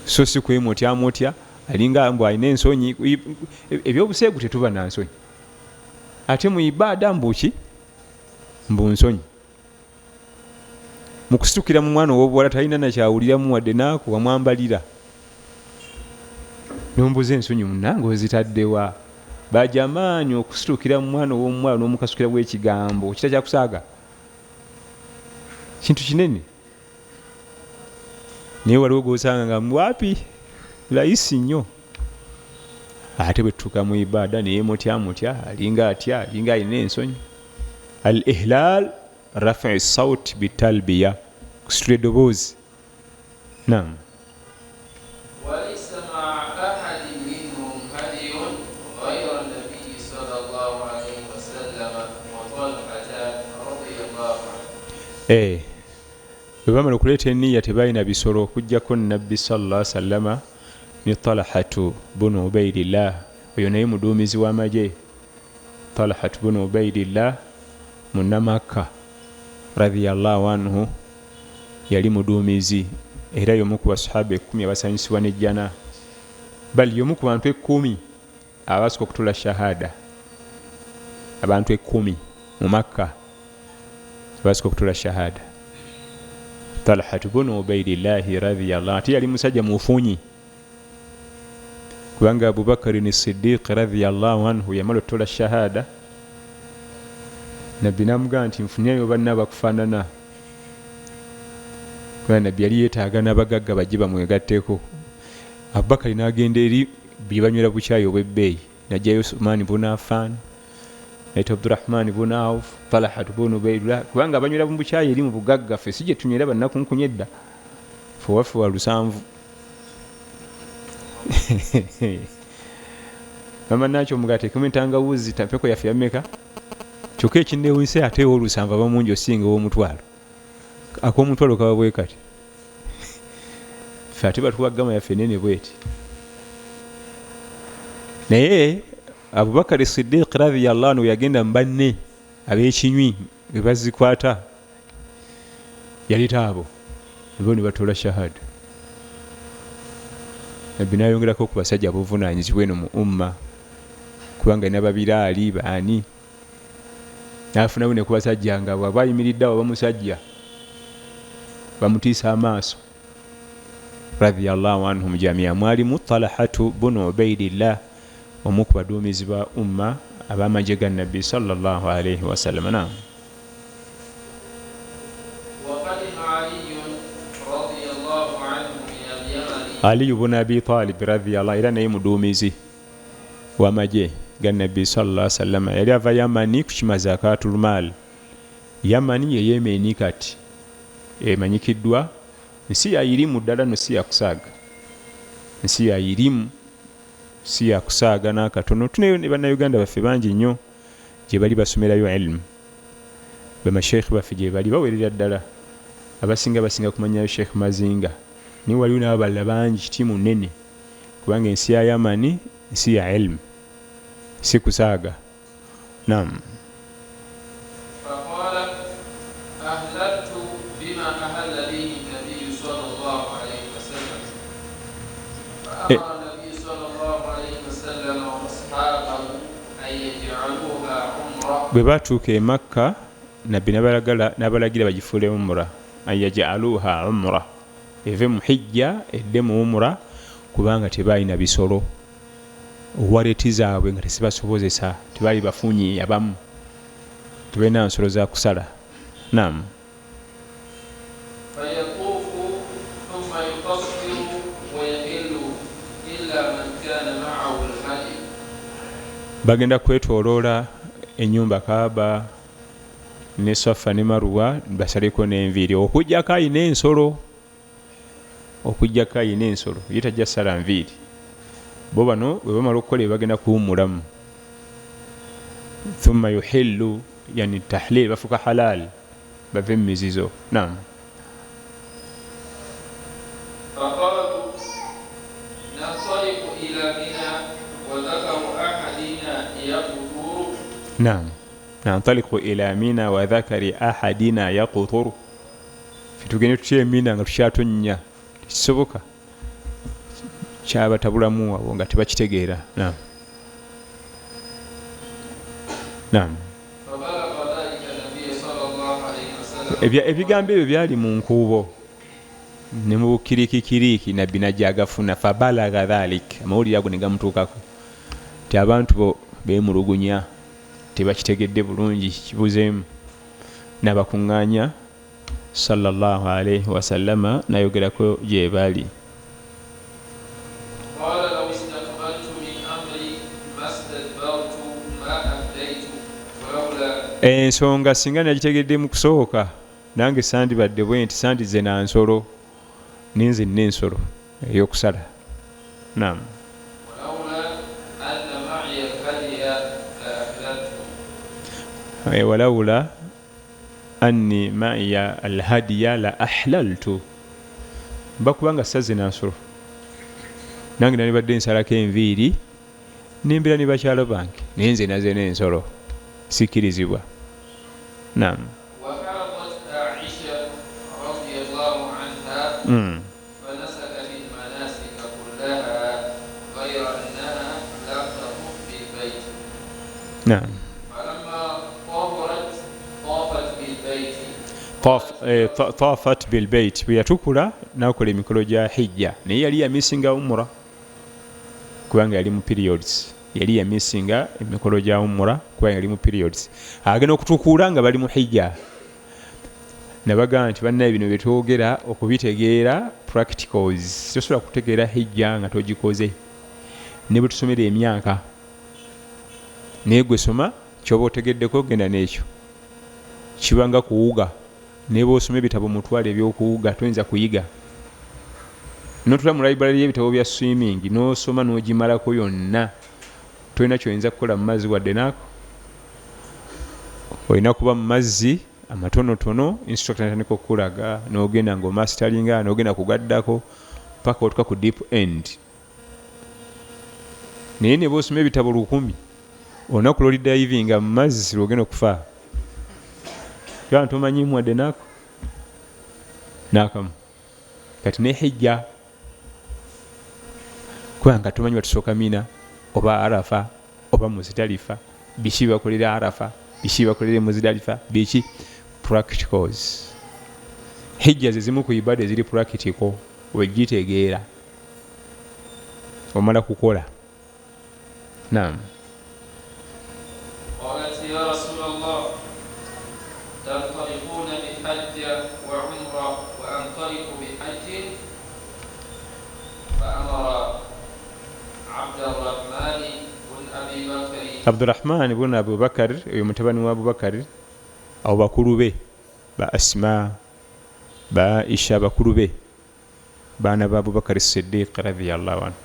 Speaker 3: so si kwemotyamotya alinga mbu alina ensonyi. Ebyobuseegu tetuba na nsonyi ate mu ibada mbuki mbu nsonyi. Mu kusitukira mu mwana ow'obuwala talina nakyawuliramu wadde naako wamwambalira nombuza ensonyi munnange ozitaddewa. Bajamaanyi okusitukira mu mwana ow'omuwala n'omukasukira bw'ekigambo kita kyakusaaga kintu kinene naye waliwo gosanga nga mwapi layisi nnyo. Ate bwe tutuuka mu ibada neyemotyamotya alinga atya alinga alina ensonyi. Al-ihlal rafa as-sawt bitalbiya kusitula eddoboozi. Naam. Bwe bamala okuleeta enniya tebalina bisolo okuggyako Nabbi sallallahu alaihi wasallama ne Talhatu bunu Ubaidillah oyo naye muduumizi w'amagye. Talhatu bunu Ubaidillah munnamakka radiyallahu anhu yali muduumizi era y'omu ku basahaba 10 abasanyusibwa n'ejjana bali y'omu ku bantu 10 abasooka okutula shahada. Abantu 10 mu Makka abasooka okutula shahada. Talhatu bunu Ubaidillah radiyallahu ate yali musajja mufunyi kubanga Abubakar ni Siddiq radiyallahu anhu yamala okutola shahada Nabbi namugamba nti nfunyayo banna abakufaanana kubanga Nabbi yali yeetaaga n'abagagga bajje bamwegatteko. Abubakar n'agenda eri bye banywera bukyayi obw'ebbeeyi najjayo Usman bunu Affan naita Abdurrahman bunu Auf Talhatu bunu Ubaidillah kubanga abanywera mu bukyayi eri mu bugagga ffe si gye tunywera bannakunkunya edda fe waffe wa lusanvu. Mama nakyo omugate kumentangawuzi tampeko yaffe yammeka kyokka ekinneewunse ate olusanvu abamungi osinga ow'omutwalo ak'omutwalo kaba bwe kati ffe ate batuwagama yaffe nene bweti. Naye Abubakar Siddiq radiyallahu anhu yagenda mu banne ab'ekinywi be bazikwata yaleeta abo bo ne batoola shahada. Nabbi n'ayongerako ku basajja abuvunaanyizibwa eno mu umma kubanga alina babiraali baani n'afunawo ne ku basajja nga bw'aba ayimiridde awo bamusajja bamutiisa amaaso radiyallahu anhum jamia. Mwalimu Talhatu bunu Ubaidillah, omu ku baduumizi ba umma ab'amagye ga Nabbi sallallahu alayhi wa sallam. Naam. Ali ibn Abi Talib radiyallahu era naye muduumizi w'amagye ga Nabbi sallallahu alayhi wa sallam. Yali ava Yamani ku kima zakatul maal. Yamani ye Yemeni kati emanyikiddwa nsi ya irimu ddala, no si ya kusaaga, nsi ya irimu, si ya kusaaga n'akatono. Tuneyo ne bannayuganda baffe bangi nnyo gye bali basomerayo ilmu, bamasheekhe baffe gye bali bawerera ddala. Abasinga kumanyayo Sheikh Mazinga, ni waliwo n'abalala bangi, tiimu nnene, kubanga ensi ya Yamani nsi ya ilmu, si kusaaga. Naam. Bwe batuuka e Makka, nabbi n'abalagira bagifuule umura, an yaj'aluha umra, eve mu hijja edde mu umura, kubanga tebalina bisolo waleti zaabwe nga tesibasobozesa, tebaali bafunyi abamu, tebalina nsolo za kusala. Naam. Bagenda kwetoloola ennyumba Kaaba ne Safa ne Marwa, basaleko n'enviiri, okujjako ayina ensolo, ye tajja sala nviiri. Bo bano bwe bamala okukola bagenda kuwummulamu, thumma yuhillu, yani tahlil, bafuka halal, bave mu mizizo. Naam. Naam. Nantaliqu ila Mina wa dhakari ahadina yaqtur. Fitugende tutye Mina nga tukyatonnya, kisoboka kyabatabulamu abo nga tebakitegeera. Naam. Naam. Ebigambo ebyo byali mu nkuubo ne mu bukirikikiriki, nabbi najja agafuna. Fabalaga dhalik, amawulire ago ne gamutuukako ti abantu bo beemulugunya, tebakitegedde bulungi, kibuzeemu. N'abakuŋŋaanya sallallahu alayhi wa sallama nayogerako gye bali. Ensonga singa nagitegedde mu kusooka, nange sandibadde bwe nti sandize na nsolo, ninze nina ensolo ey'okusala. Naam. Walawula anni ma'iya alhadiya la ahlaltu, bakubanga saze na nsolo, nange nalibadde nsalako enviiri nembera ne bakyalo bange, naye nze naze n'ensolo, sikkirizibwa. Naam. Naam. Tafat bilbait, bwe yatukula n'akola emikolo gya hijja, naye yali yamisinga umura kubanga yali mu periods, yali yamisinga emikolo gya umura kubanga yali mu periods. Agenda okutukula nga bali mu hijja, nabaga nti bannaye bino byetwogera okubitegeera practicals, tosobola kutegeera hijja nga togikoze, ne bwe tusomera emyaka, naye gwe soma kyoba otegeddeko, genda n'ekyo, kibanga kuwuga. Ne bw'osoma ebitabo mutwale ebyokuwuga, toyinza kuyiga. Notula mu library y'ebitabo bya swimming, n'osoma n'ogimalako yonna, tolina kyoyinza kukola mu mazzi wadde naako. Olina kuba mu mazzi amatonotono, instructor natandika okukulaga, n'ogenda ng'omastaringa, n'ogenda kugaddako paka otuka ku deep end. Naye ne bw'osoma ebitabo 100, olunaku lw'oli divinga mu mazzi lw'ogenda okufa. Kana tomanyimu wadde naako nakamu. Kati ne hijja kubanga tomanyi watusooka Mina oba Arafa oba Muzdalifa, biki bakolera Arafa, biki bakolere Muzdalifa biki practicals. Hijja zimu ku ibada ziri practical wegitegeera omala kukola. Naam.
Speaker 4: قالت يا رسول الله تنطلقون بحج وعمرة وأنطلق بحج فأمر عبد الرحمن بن أبي بكر
Speaker 3: Abdurrahman ibn Abu Bakar uyu mutabani wa Abu Bakar abo bakulu be ba Asma ba Aisha bakulu be baana ba Abu Bakar Siddiq radhiyallahu anhu.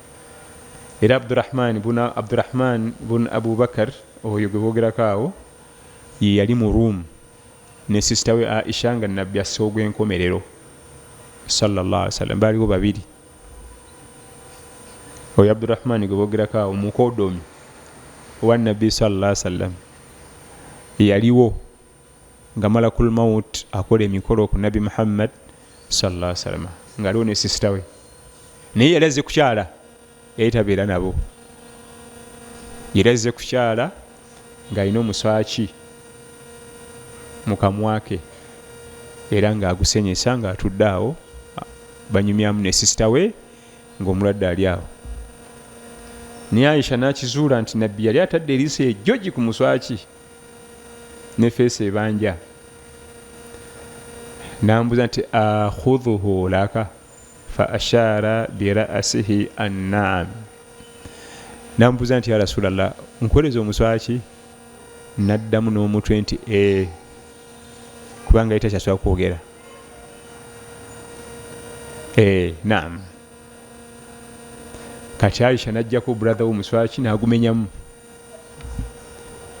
Speaker 3: Era Abdurrahman ibn Abu Bakar oyo gwe bogerako awo ye yali mu Rum ne sister we Aisha nga nabbi asogwe enkomerero sallallahu alaihi wasallam baliwo babiri. Oyo Abdurrahman gwe bogerako awo mukodomi wa Nabbi sallallahu alaihi wasallam yaliwo nga malakul maut akola emikolo ku Nabi Muhammad sallallahu alaihi wasallam nga aliwo ne sister we naye yalaze kukyala yayitabeera nabo. Yalaze kukyala nga alina omuswaki mu kamwa ke era ng'agusenyesa ng'atudde awo banyumyamu ne sister we ng'omulwadde ali awo. Ni Aisha n'akizuula nti nabbi yali atadde eriiso ejjogi ku muswaki ne feesi ebanja. N'ambuuza nti akhudhuhu laka fa ashara bira'sihi an'am. N'ambuuza nti ya Rasulallah nkoleza omuswaki? N'addamu n'omutwe nti kubanga yali takyasobola kwogera. Naam. Kati Aisha n'ajjako brother w'omuswaki n'agumenyamu.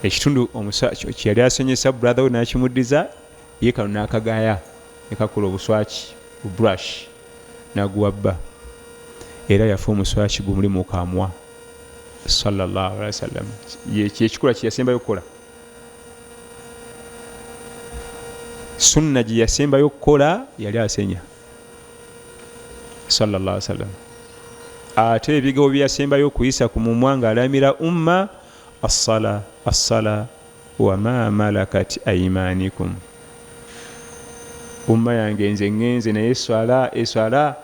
Speaker 3: Ekitundu omuswaki kyeyali asenyesa brother we n'akimuddiza ye kano n'akagaaya ne kakola obuswaki brush n'aguwa bba. Era yafa omuswaki gumuli mu kamwa sallallahu alaihi wasallam. Ekikola kye yasembayo okukola. Sunna gye yasembayo okukola yali asenya sallallahu alaihi wasallam. Ate ebigambo bye yasembayo okuyisa ku mumwa ng'alamira umma as-sala wa ma malakat aymanikum. Umma yange nze ngenze naye eswala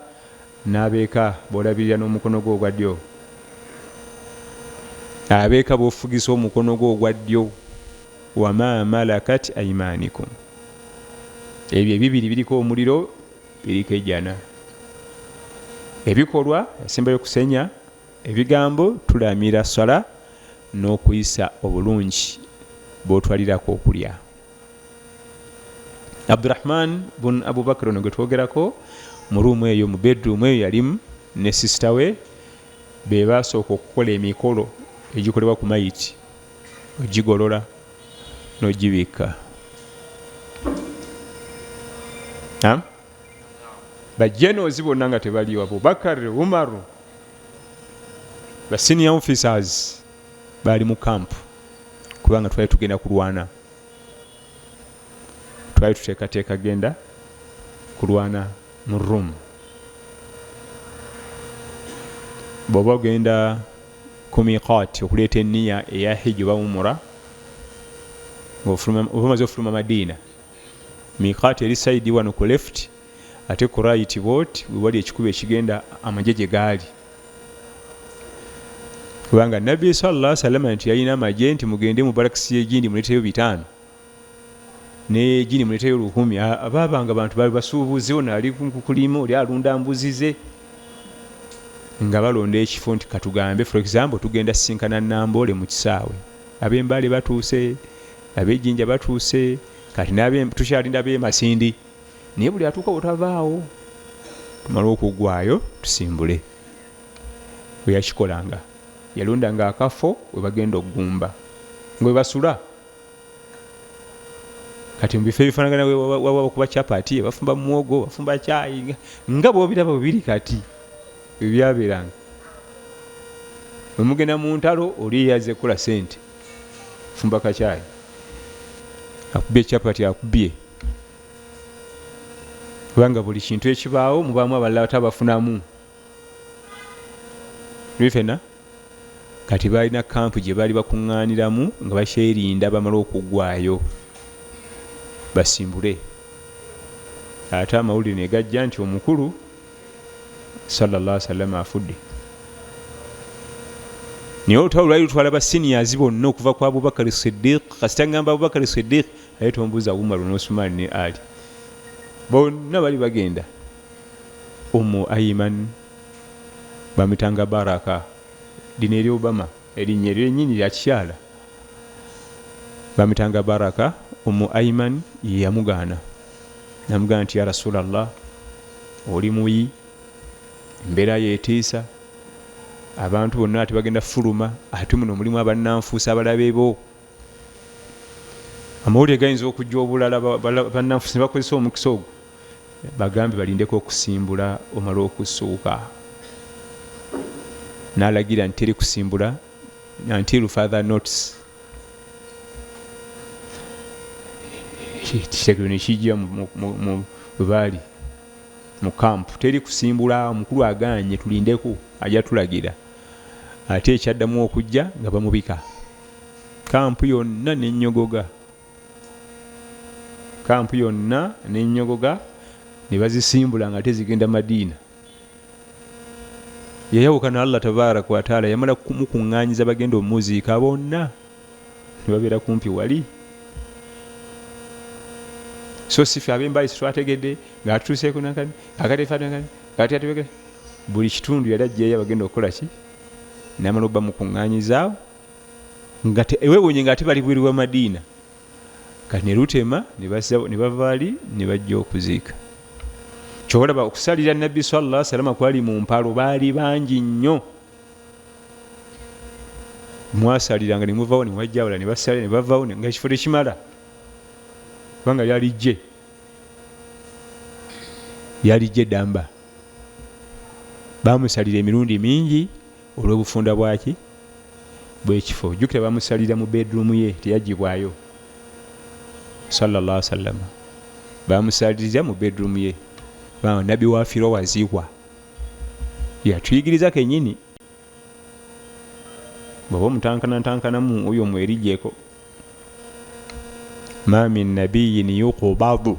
Speaker 3: n'abeeka bw'olabirira n'omukono gwo ogwa ddyo. Abeeka bw'ofugisa omukono gwo ogwa ddyo. Wa ma malakat aymanikum. Ebyo ebibiri biriko omuliro biriko ejjana. Ebikolwa yasembayo kusenya, ebigambo tulamira swala n'okuyisa obulungi bw'otwalirako okulya. Abdurrahman bun Abu Bakr ono gwe twogerako mu ruumu eyo mu bedroom eyo yalimu ne sister we be basooka okukola emikolo egikolebwa ku mayiti, ogigolola n'ogibika. Bajenozi bonna nga tebaliwo, Abubakar, Umar, ba senior officers bali mu camp kubanga twali tugenda kulwana. Twali tuteekateeka genda kulwana mu Rum. Bw'oba ogenda ku miqaat okuleeta enniya eya hijja oba umura ng'omaze ofuluma Madiina, miqaat eri sayidi wano ku left ate ku right boat wali ekikubo ekigenda amagye gye gaali. Kubanga Nabbi sallallahu alaihi wasallam nti yalina amagye nti mugende mu barakisi y'egindi muleeteyo 5 n'egindi muleeteyo 100. Abaabanga abantu bali basuubuzi, ono ali kukulima, oli alunda mbuzi ze, nga balonda ekifo nti katugambe for example tugenda sinkana Nambole mu kisaawe, ab'Embale batuuse, ab'Ejjinja batuuse, kati tukyalinda ab'Emasindi, naye buli atuuka butavaawo tumala okugwayo tusimbule. Bwe yakikolanga yalondanga akafo we bagenda okugumba nga we basula. Kati mu bifo ebifaanagana waba kuba chapati, bafumba muwogo, bafumba caayi, nga bw'obiraba bubiri kati ebyabeeranga. Bwe mugenda mu ntalo oli yaze kukola sente, fumba kacaayi, akubye chapati akubye. Kubanga buli kintu ekibaawo mubaamu abalala tabafunamu. Bifena kati balina kampu gye baali bakuŋŋaaniramu nga bakyerinda bamala okuggwaayo basimbule. Ate amawulire ne gajja nti omukulu sallallahu alaihi wasallam afudde. Naye olutalo lwali lutwala basiniyazi bonna okuva ku Abubakar Siddiq. Kasita ngamba Abubakar Siddiq naye tombuuza Umar n'Osman ne Ali, bonna bali bagenda. Ummu Ayman bamitanga Baraka, lino eri Obama erinnya eryennyini lya kikyala, bamitanga Baraka. Ummu Ayman ye yamugaana, namugamba nti ya Rasulallah, oli muyi, embeera yeetiisa, abantu bonna ate bagenda fuluma, ate muno mulimu abannanfuusa abalabe bo. Amawulire gayinza okujja obulala, bannanfuusa ne bakozesa omukisa ogwo, bagambe balindeko okusimbula omala okusuuka. N'alagira nti teri kusimbula until further notice. Kitegero ne kijja bwe baali mu kampu, teri kusimbula, omukulu aganye tulindeko, ajja tulagira. Ate ekyaddamu okujja nga bamubika. Kampu yonna n'ennyogoga, kampu yonna n'ennyogoga ne bazisimbula nga tezigenda Madiina. Yayawukana Allah tabaraka wa taala, yamala kumukuŋŋaanyiza bagenda omuziika bonna ne babeera kumpi wali. So sife ab'embayi twategedde ng'atutuuseeko nakani akatefaanakani katyatebeke buli kitundu yali ajjayo abagenda okukola ki, n'amala bamukuŋŋaanyizaawo nga ewewonye ng'ate bali bweru wa Madiina. Kati ne lutema ne bava ali ne bajja okuziika. Kyolaba okusalira Nabbi sallallahu alaihi wasallam kwali mu mpalo, baali bangi nnyo. Mwasaliranga ne muvaawo ne mwajja awala ne basalira ne bavaawo nga ekifo tekimala, kubanga yalijje ddamba. Bamusalira emirundi mingi olw'obufunda bwaki bw'ekifo. Jjukira bamusalira mu bedroom ye, teyagibwayo sallallahu alaihi wasallam. Bamusalira mu bedroom ye. Nabbi wafiirwa waziikwa, yatuyigiriza kennyini. Bw'oba omutankanatankanamu oyo omwerijjeko, ma min nabiyyin yuqbadu,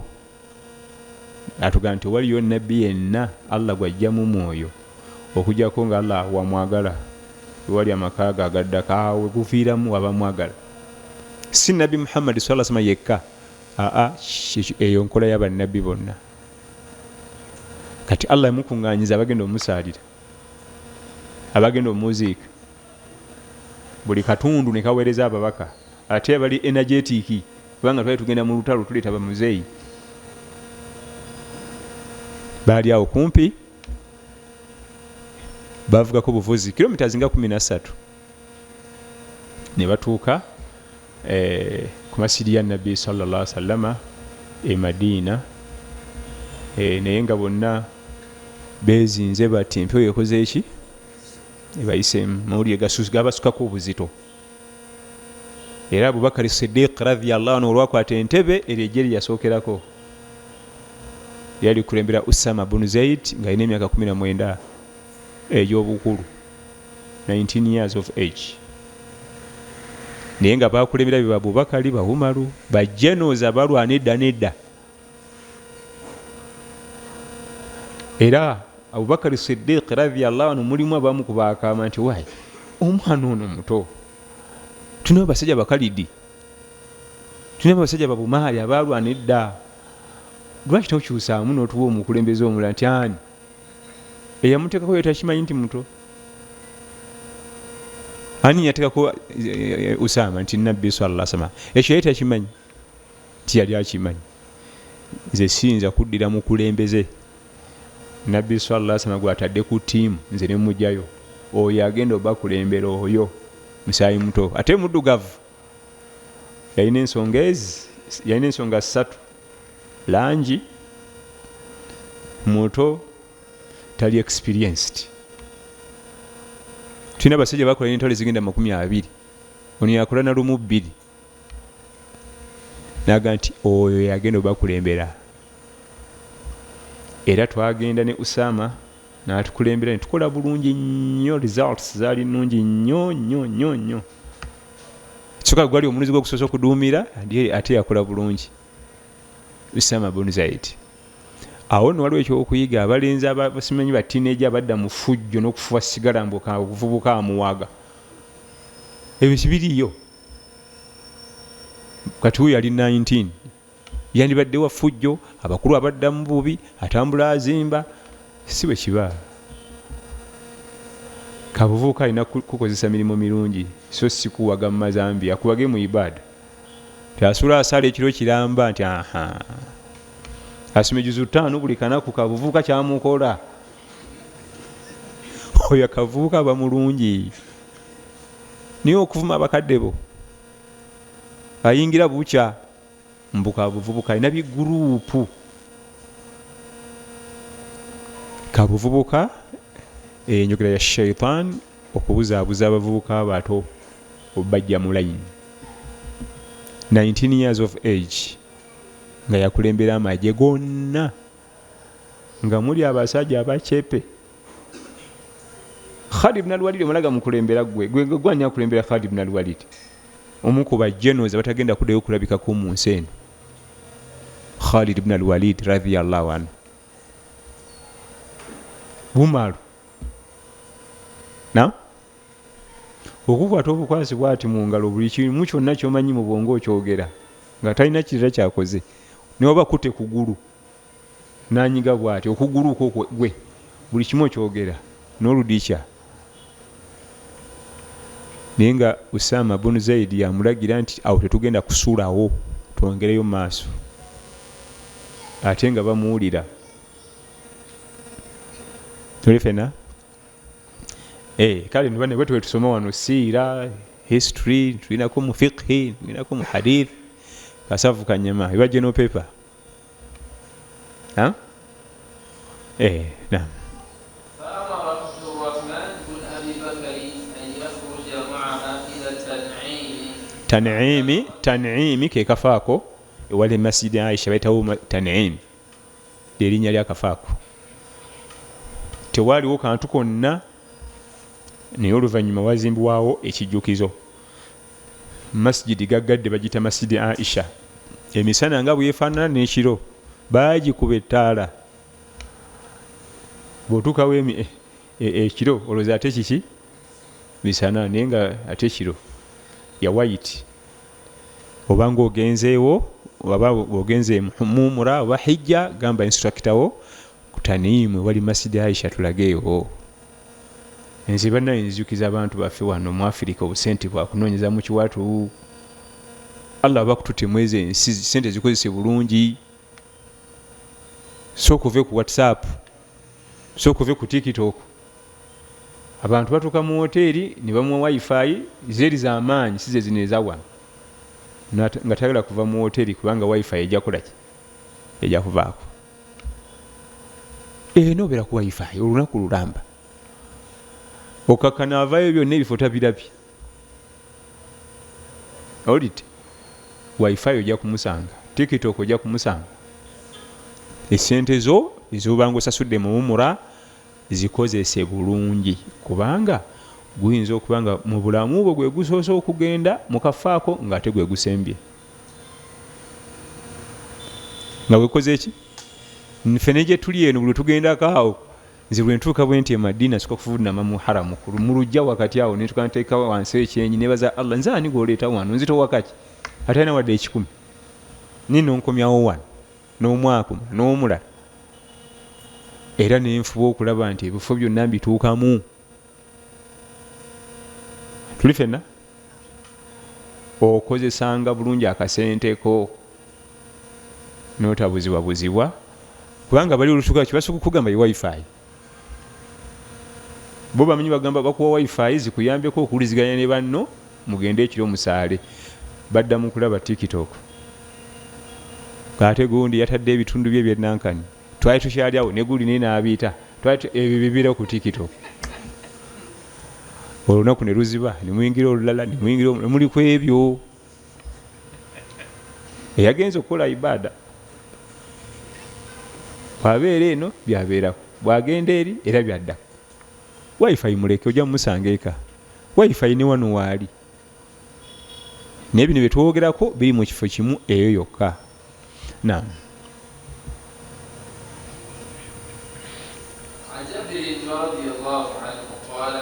Speaker 3: atugamba nti waliyo nabbi yenna Allah gwajjamu mwoyo okujjako nga Allah wamwagala, wali amaka ge agaddako awe gufiiramu abamwagala. Si Nabbi Muhammad sallallahu alaihi wasallam yekka, eyo nkola y'abannabbi bonna. Kati Allah yamukuŋŋaanyiza abagenda omusaalira, abagenda omuziika, buli katundu ne kaweereza ababaka. Ate bali energetic, kubanga twali tugenda mu lutalo tuleeta bamuzeeyi, baali awo kumpi, bavugako buvuzi kilomita zinga 13 ne batuuka ku masiri ya Nabbi sallallahu alaihi wasallam e Madiina. Naye nga bonna beezinze bati empyo yekoze eki, ebayiseemu mawulire gabasukako obuzito. Era Abubakar Siddiq radhiyallahu anhu olwakwata entebe eryejje lyasookerako, yali kulembera Usama bin Zaid nga alina emyaka 19 ey'obukulu, 19 years of age. Naye nga bakulembera be Abubakari, ba Umaru, bajjenooza balwana edda nedda. Era Abubakar Siddiq radhiyallahu anhu mulimu abamu ku baakaama nti waayi, omwana ono muto, tulina abasajja bakalidi, tulina abasajja babumaali abalwana edda, lwaki tokyusaamu n'otuwa omukulembeze omulala nti ani eyamuteekako yetakimanyi nti muto? Ani yateekako Usama nti Nabbi sallallahu alaihi wasallam? Ekyo yali takimanyi, tiyali akimanyi. Nze siyinza kuddira mukulembeze Nabbi sallallahu alaihi wasallam gwatadde ku ttiimu, nze ne mujjayo, oyo agenda obakulembera oyo musaayi muto ate muddugavu. Yalina ensonga 3: langi, muto, tali experienced. Tulina abasajja bakola n'entole zigenda 20, ono yakola na lumu 2, naga nti oyo yagenda obakulembera. Era twagenda ne Usama n'atukulembera ne tukola bulungi nnyo, results zaali nnungi nnyo. Kyokka gwali omuluzi gw'okusoose okuduumira ate yakola bulungi, Usama bin Zaid. Awo nno waliwo ekyokuyiga, abalenzi abasimanyi ba teenager abadda mu fujjo n'okufuba sigala mbuka okuvubuka amuwaga, ebyo kibiriyo. Kati we yali 19 yandibadde wa fujjo, abakulu abadda mu bubi, atambula azimba, si bwe kiba. Kabuvubuka alina kukozesa mirimu mirungi, so si kuwaga mu mazambi, akuwage mu ibada. Tyasula asala ekiro kiramba nti asome juzu 5 buli kanaku, kabuvubuka kyamukola. Oyo kabuvubuka aba mulungi. Niyo okuvuma abakadde bo. Ayingira bukya mbuka buvubuka alina biguruupu. Kabuvubuka enjogera ya shaitan okubuzaabuza abavubuka abato obajja mu line. 19 years of age nga yakulembera amagye gonna, nga muli abasajja abacepe. Khalid ibn al-Walid omulaga mukulembera gwani akulembera Khalid ibn al-Walid, omu ku bajenozi abatagenda kuddayo kulabikako mu nsi eno. Khalid ibn al-Walid radiyallahu anhu bumalu na okukwata obukwasi bwati mu ngalo, buli kimu kyonna ky'omanyi mu bwongo okyogera nga talina kirira kyakoze. Ne waba kute kugulu n'anyiga bwati okugulu kwo gwe, buli kimu okyogera n'oludikya. Naye nga Usama bin Zaid yamulagira nti awo tetugenda kusuulawo, twongereyo mu maaso, ate nga bamuwulira. Tuli fena kale nibane bwe tusoma wano siira, history, tulinako mu fiqhi, tulinako mu hadith, kasavu kanyama iba general paper. Naam.
Speaker 4: فأمر عبد الرحمن بن أبي بكر أن يخرج معها إلى التنعيم.
Speaker 3: Tan'imi ke kafaako ewali masjidi Aisha bayitawo Tan'im, lyerinnya lya kafaako. Tewaaliwo kantu konna, naye oluvannyuma wazimbibwawo ekijjukizo. Masjidi gaggadde bagita masjidi Aisha. Emisana nga bwefaanana n'ekiro baagikuba ettaala. Bw'otuukawo ekiro olowooza ate kiki misana, naye nga ate ekiro ya white. Oba ng'ogenzeewo, oba ogenze mu umra oba hijja, gamba instructor wo ku Tan'im wali masjidi Aisha tulageewo. Nze bannaye nzijukiza abantu baffe wano mu Afirika obusente bwakunoonyeza mu kiwatu. Allah bakututte mwezi ensi sente zikozese bulungi. Sooka ove ku WhatsApp, sooka ove ku TikTok. Abantu batuuka mu hoteeri ne bamuwa wifi zeri z'amaanyi, si ze zino eza wano, nga tayagala kuva mu hoteeri kubanga wifi ejja kulaki, ejja kuvaako. Nobeera ku wifi olunaku lulamba, okakkana avaayo byonna ebifo tabirabye. Olite wifi ojja kumusanga, TikTok ojja kumusanga. Essente zo ezobanga osasudde mu umura zikozese bulungi, kubanga guyinza okubanga mu bulamu bwo gwe gusoose okugenda mu kafaako ng'ate gwe gusembye. Nga wekoze eki? Nfene gye tuli eno buli tugendako awo, nze bwe ntuuka bwe nti e Madina sooka kuvuunama mu haramu mu lujja wakati awo ne tukanteeka wansi ekyenyi nebaza Allah, nze ani gw'oleeta wano nzito wakati ate alina wadde 10 nino nkomyawo wano n'omwaka n'omulala, era nenfuba okulaba nti ebifo byonna mbituukamu. Tuli fenna okozesanga bulungi akasenteko n'otabuzibwabuzibwa, kubanga bali olusuka kibasooka kugamba ye wifi. Bo bamanyi bagamba bakuwa wifi zikuyambyeko okuwuliziganya ne banno, mugende ekiro musaale. Badda mu kulaba TikTok. Ate gundi yatadde ebitundu bye byennankani, twali tukyali awo ne guli n'abiita, twali ebyo bibira ku TikTok. Olunaku ne luziba ne muyingira olulala ne muyingira muli ku ebyo. Eyagenze okukola ibada bw'abeera eno byabeerako. bwagenda eri era byadda wifi muleke ojja mumusanga eka wifi ne wano waali naye bino byetwogerako biri mu kifo kimu eyo yokka. Naam.
Speaker 4: عن جابر رضي الله عنه قال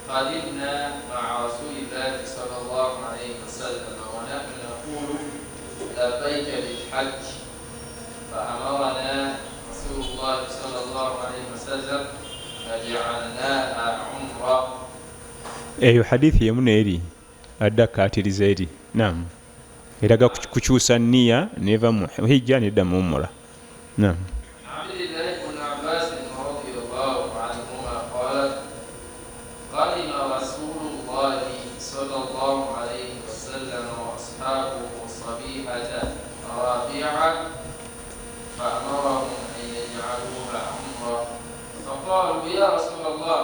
Speaker 4: قدمنا مع رسول الله صلى الله عليه وسلم ونحن نقول لبيك بالحج فأمرنا رسول الله صلى الله عليه وسلم فجعلناها عمرة.
Speaker 3: eyo hadithi yemu neeri adda kaatiriza eri. Naam. eraga kukyusa nniya neva mu hijja nedda mu umra. Naam.
Speaker 4: عبد الله بن عباس رضي الله عنهما قال قدم رسول الله صلى الله عليه وسلم وأصحابه صبيحة رابعة فأمرهم أن يجعلوها عمرة فقالوا يا رسول الله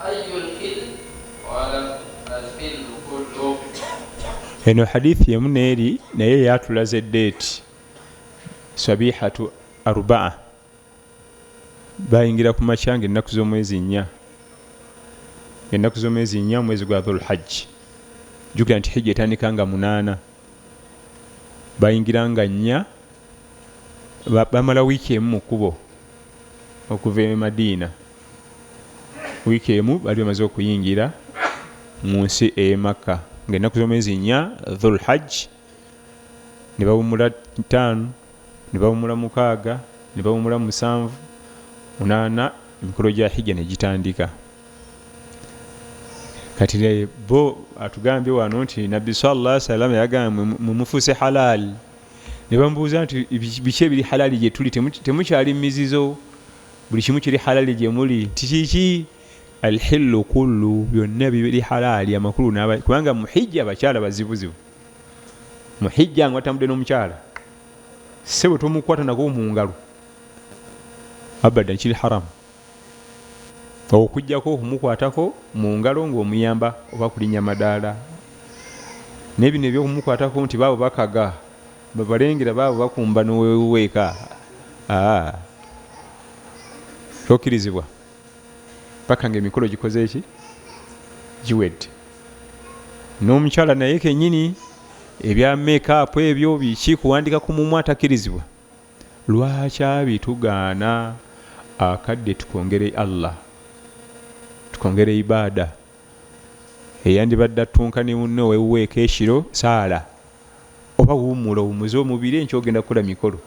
Speaker 4: أي الحل؟ قال الحل كله.
Speaker 3: eno hadithi yemu neeri naye yatulaze deeti sabihatu arbaa bayingira ku makyanga ennaku z'omwezi 4 ennaku z'omwezi 4 omwezi gwa dhulhajji jjukira nti hijja etandika nga 8 bayingira nga 4 bamala wiiki emu mu kkubo okuva e Madiina wiiki emu bali bamaze okuyingira mu nsi e Makka ng'ennaku z'omwezi 4 dhulhajji ne bawumula 5 ne bawumula 6 ne bawumula 7 8 emikolo gya hijja ne gitandika. kati bo atugambye wano nti nabbi sallallahu alaihi wasallam yagambye mumufuuse halal ne bamubuuza nti biki ebiri halali gye tuli temukyali mizizo buli kimu kiri halali gye muli tikiki alhillu kullu byonna biri halali amakulu kubanga muhijja abakyala bazibuzibu muhijja nga watambudde n'omukyala sebo tomukwata nako mu ngalo abadan kiri haramu okujjako okumukwatako mu ngalo ng'omuyamba oba kulinnya madaala n'ebino ebyokumukwatako nti baabo bakaga babalengera baabo bakumba n'oweweeka tokkirizibwa paka ng'emikolo gikoze eki giwedde. N'omukyala naye kennyini ebya make-up ebyo biki kuwandika ku mumwa atakkirizibwa. Lwaki abitugaana? Akadde tukongere Allah, tukongere ibaada eyandibadde attunka ne munno owewuweeka ekiro saala oba wuumula owumuze omubiri enkyogenda kukola mikolo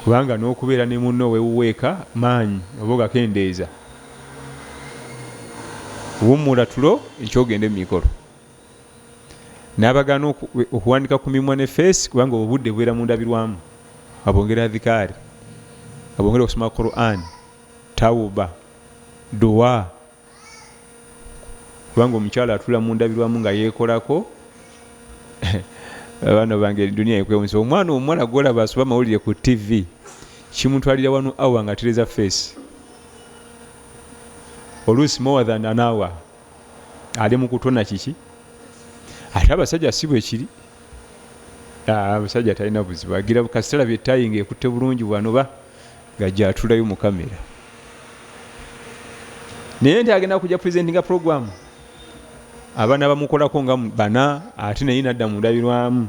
Speaker 3: kubanga n'okubeera ne munno owewuweeka maanyi oba ogakendeeza wuumula tulo enkyogende mikolo n'abagaana okuwandika ku mimwa ne feesi kubanga obudde bubeera mu ndabirwamu abongera dhikaari abongera okusoma Qur'an tawuba dua kubanga omukyala atula mu ndabirwamu nga yeekolako abaana bange dunia ekwewunsa omwana omuwala gwolaba asoma amawulire ku TV kimutwalira wano awa nga atereza feesi oluusi more than an hour ali mu kutona kiki ate abasajja si bwe kiri abasajja talina buzibu agira kasitala byetayinga ekutte bulungi wano ba gajja atulayo mu kamera naye nti agenda kujja presentinga program abaana bamukolako nga bana ate naye nadda mu ndabirwamu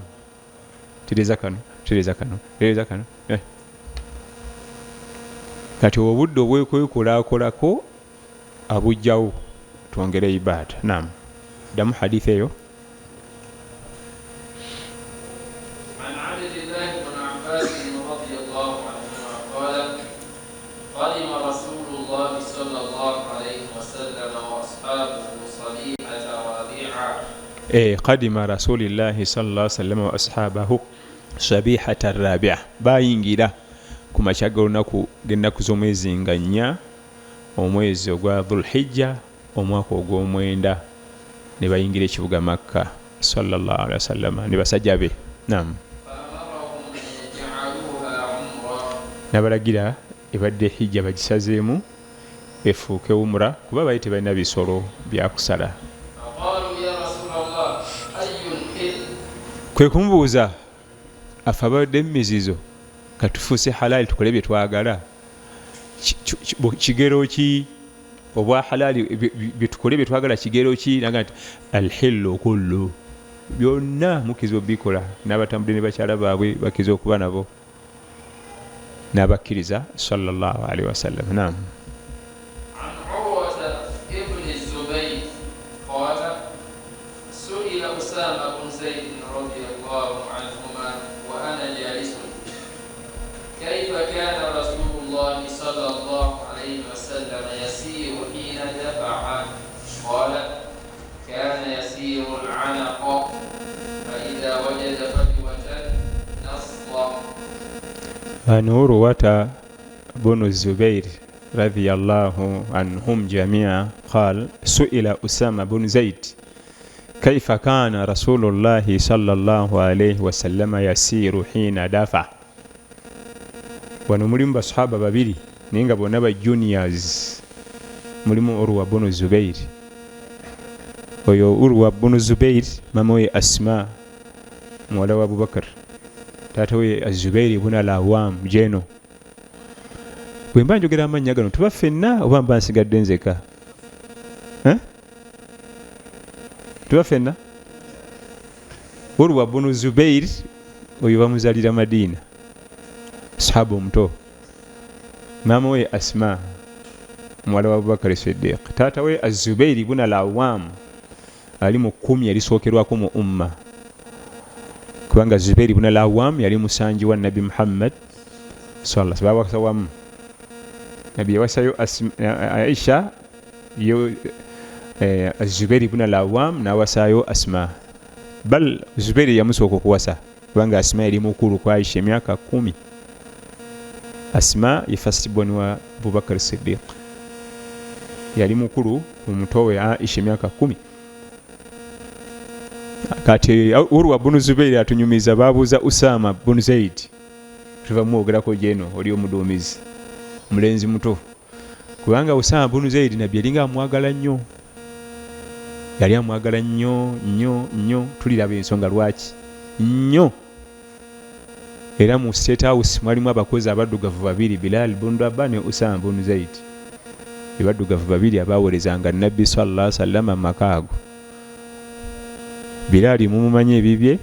Speaker 3: tereza kano tereza kano tereza kano kati obudde obwekwekolakolako abujjawo twongere ibaada. Naam, ddamu hadithi eyo. قدم رسول الله صلى الله عليه وسلم وأصحابه صبيحة الرابعة bayingira ku makya g'olunaku g'ennaku z'omwezi nga 4 omwezi ogwa dhulhijja omwaka ogw'omwenda ne bayingira ekibuga Makka sallallahu alaihi wasallam ne basajja be. Naam, nabalagira ebadde hijja bagisazeemu efuuke umra kuba bali tebalina bisolo byakusala. Kwe kumubuuza afa abadde mizizo katufuuse halali tukole bye twagala kigero ki obwa halali byetukole byetwagala kigero ki naga nti alhillu kullu byonna mukizo bikola n'abatambudde ne bakyala baabwe bakiza okuba nabo n'abakkiriza sallallahu alaihi wasallam. Naam.
Speaker 4: كيف كان رسول الله صلى الله عليه وسلم يسير حين دفع؟ قال كان يسير العنق فإذا وجد فجوة نص.
Speaker 3: عن عروة بن الزبير رضي الله عنهم جميعا قال سئل أسامة بن زيد كيف كان رسول الله صلى الله عليه وسلم يسير حين دفع. wano mulimu basahaba babiri naye nga bonna ba juniors. Mulimu Urwa bunu Zubair. Oyo Urwa bunu Zubair mama we Asma muwala wa Abubakar, taata we Azubair ibn al-Awwam jeno. Bwe mba njogera amannya gano tuba ffenna oba mba nsigadde nzeka? Tuba ffenna? Urwa bunu Zubair oyo bamuzalira Madina, sahaba omuto. Mama we Asma muwala wa Abubakar Siddiq, taata we Azubair ibn al-Awwam ali mu 10 elisookerwako mu umma, kubanga Zubair ibn al-Awwam yali musanji wa Nabi Muhammad sallallahu alaihi wasallam. Nabi yawasayo Aisha yo Zubair ibn al-Awwam nawasayo Asma, bal Zubair yamusooka okuwasa kubanga Asma yali mukulu kwa Aisha emyaka 10. Asma ye first born wa Abubakar Siddiq, yali mukulu omuto we Aisha emyaka 10. Kati Urwa bunu Zubair atunyumiza babuuza Usama bunu Zaid, tuva muogerako jeno oli omuduumizi mulenzi muto, kubanga Usama bunu Zaid nabbi yalinga amwagala nnyo, yali amwagala nnyo. Tuliraba ensonga lwaki nnyo. Era mu State House mwalimu abakozi abaddugavu babiri, Bilal bunu Rabah ne Usama bunu Zaid, abaddugavu babiri abaweerezanga Nabbi sallallahu alaihi wasallam amakaago. Bilali mumumanyi ebibye.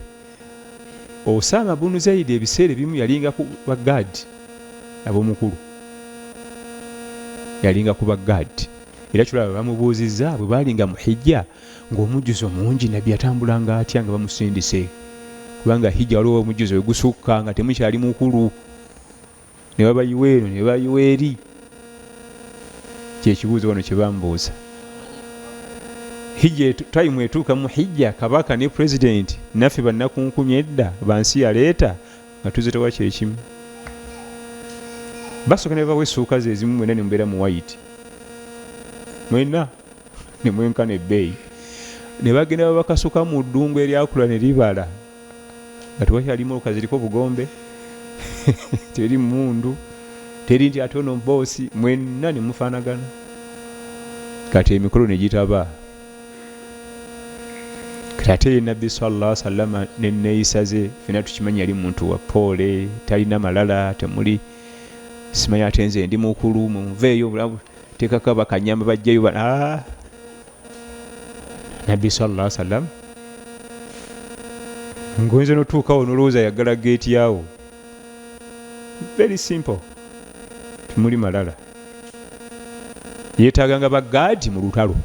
Speaker 3: Osama bunu Zaid ebiseera bimu yalinga ku bagadi ab'omukulu, yalinga ku bagadi. Era tulaba bamubuuzizza bwe balinga mu hijja ng'omujjuzo mungi Nabbi atambulanga atya nga bamusindise, kubanga hijja waliwo omujjuzo gusukka nga temukyali mukulu, ne babayiwa eno ne babayiwa eri. Kyekibuuzo wano kye bambuuza. Hijja time etuuka mu hijja kabaka ne president naffe bannakunkumya edda bansi yaleeta nga tuze tewa kyekimu. Basooka ne bawe suuka ze ezimu mwena ne mubeera mu white, mwena ne mwenkana ebbeeyi, ne bagenda babakasuka mu ddungu eryakula ne libala nga tewakyalimu okaziriko bugombe teri mundu, teri nti ate ono mboosi, mwena ne mufaanagana. Kati emikolo ne gitaba. Ate Nabbi sallallahu alaihi wasallam neneeyisa ze fena tukimanyi yali muntu wa pole, talina malala, temuli simanyi ate nze ndi mukulu munveeyo bulabu tekako bakanyamba bajjayo Nabbi sallallahu alaihi wasallam ngoyinza notuukawo nolowooza yagala geeti yawo. Very simple, temuli malala. Yeetaaganga bagadi mu lutalo.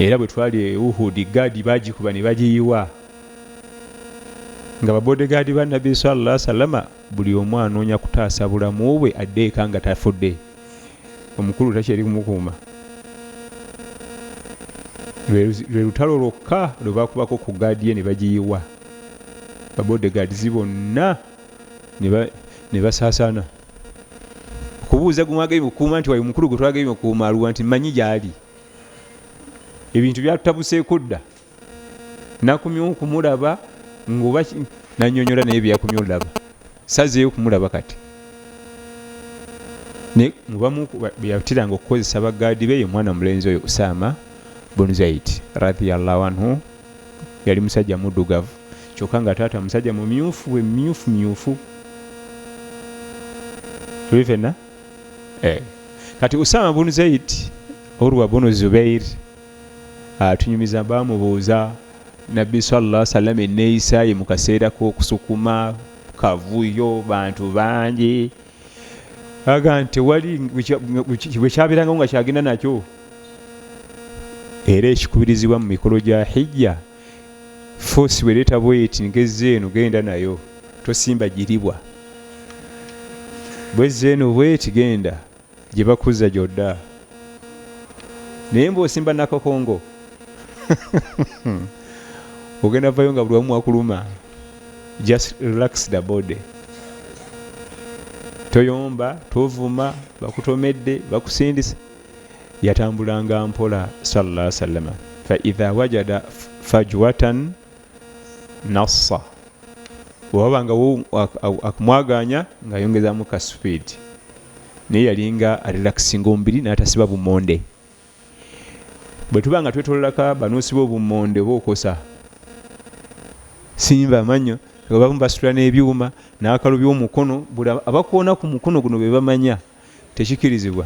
Speaker 3: Era bwe twali Uhud gadi bagikuba ne bagiyiwa nga babodegaadi ba Nabbi sallallahu alaihi wasallam buli omu anoonya kutaasa bulamu bwe addeeka nga tafudde, omukulu takyeri kumukuuma. Lwe lutalo lwokka lwe bakubako ku gaadi ye ne bagiyiwa, babodegaadi bonna ne basaasaana. Okubuuza gumwagaye mukuuma nti wayi omukulu gwe twagaye mukuuma aluwa nti mmanyi gyali. Ebintu byatutabuseeko dda, nakumya okumulaba ng'oba nannyonnyola naye byakumya olaba, sazeeyo kumulaba kati. Ne mubamu byatiranga okukozesa bagaadi be ye mwana mulenzi oyo Usama bunu Zaid radhiyallahu anhu. Yali musajja muddugavu kyokka nga taata musajja mumyufu, tulifena kati Usama bin Zaid Urwa bin Zubair tunyumiza bamubuuza Nabbi sallallahu alaihi wasallam eneeyisa ye mu kaseera k'okusukuma kavuyo bantu bangi aga nti wali bwe kyabiranga nga kyagenda nakyo era ekikubirizibwa mu mikolo gya hijja foosi wereeta bweti ngezeeno genda nayo tosimba giribwa bwezeeno bweti genda gye bakuza gyodda naye mbaosimba nakakongo ogenda vayo nga buli wamu wakuluma just relax the body toyomba tovuma bakutomedde bakusindisa yatambulanga mpola sallallahu alaihi wasallam fa idha wajada fajwatan nassa wabanga akumwaganya nga yongezamu ka speed naye yalinga relaxinga omubiri n'atasiba bumonde bwe tubanga twetololaka banosiba obumonde bookosa simba amanyo abamu basitula n'ebyuma n'akalu by'omukono buli abakoona ku mukono guno be bamanya tekikirizibwa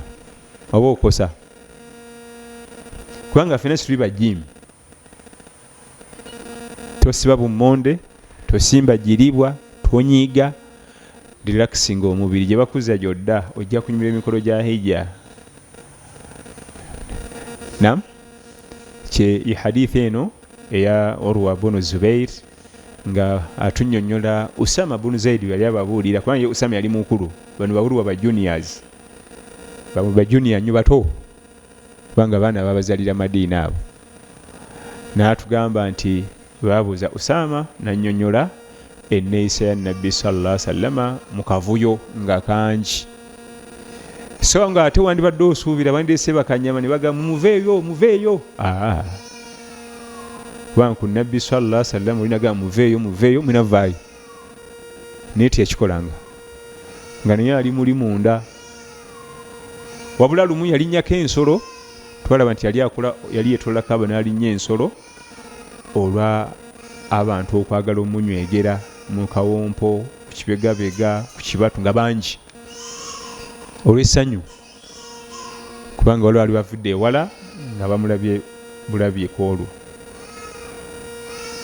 Speaker 3: oba okosa kubanga ffenna tuli bajimu tosiba bumonde tosimba giribwa tonyiiga relaxing omubiri gye bakuza gyodda ojja kunyumira emikolo gya hijja nam kye hadithi eno eya Urwa bin Zubair nga atunnyonnyola Usama bin Zaid yali ababuulira kubanga Usama yali mukulu bano bawulwa ba juniors ba junior nnyo bato kubanga baana babazalira Madiina abo n'atugamba nti babuuza Usama nannyonnyola enneeyisa ya Nabbi sallallahu alaihi wasallam mu kavuyo nga kangi so nga ate wandibadde osuubira bandeese bakanyama ne bagamba muveeyo kubanga ku Nabbi sallallahu alaihi wasallam olinaga muveeyo munavaayo naye teyakikolanga nga naye ali muli munda wabula lumu yalinnyako ensolo twalaba nti yali yetolako abo n'alinnya ensolo olwa abantu okwagala omunywegera mu kawompo ku kibegabega ku kibatu nga bangi olw'essanyu kubanga waliwo ali bavudde ewala nga bamulabye bulabyeko olwo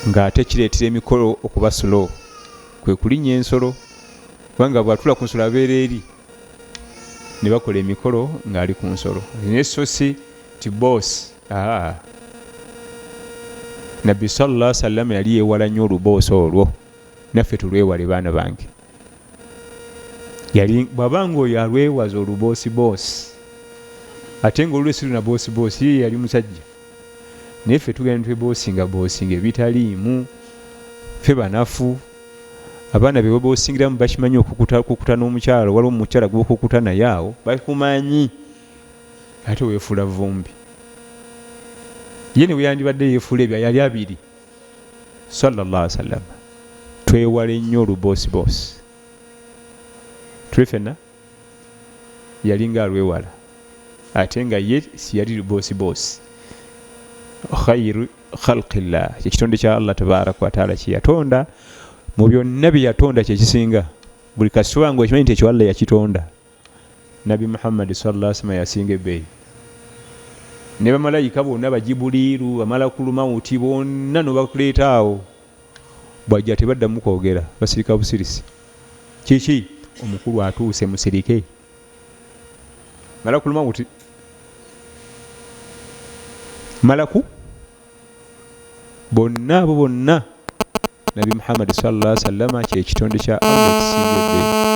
Speaker 3: ng'ate kireetera emikolo okuba slow kwe kulinnya ensolo kubanga bw'atula ku nsolo abeera eri ne bakola emikolo ng'ali ku nsolo naye so si ti boss Nabbi sallallahu alaihi wasallam yali yeewala nnyo oluboosi olwo naffe tulwewale baana bange yali bw'abanga oyo alwewaza oluboosi ate ng'olwesi luna boosi ye yali musajja naye ffe tugenda tweboosinga ebitaliimu ffe banafu abaana be beboosingiramu bakimanyi okukuta n'omukyalo waliwo omukyala gw'okukuta naye awo bakumanyi ate weefuula vumbi ye ne weyandibadde yeefuula ebyo yali abiri sallallahu alaihi wasallam twewale nnyo oluboosi tuli ffenna yalinga alwewala ate nga ye si yali luboosi khayru khalqillah ekitonde kya Allah tabaraka wa taala kye yatonda mu byonna bye yatonda kyekisinga buli kasiwango ekimanyi nti ekyo Allah yakitonda Nabi Muhammad sallallahu alaihi wasallam yasinga ebbeeyi ne bamalayika bonna bajibuliiru bamalakulu mawuti bonna nobakuleeta awo bwajja tebaddamu kwogera basirika busirisi kiki omukulu atuuse musirike malakulu mawuti malaku bonna abo bonna Nabi Muhammad sallallahu alaihi wasallam kyekitonde kya Allah ekisinga ebbeeyi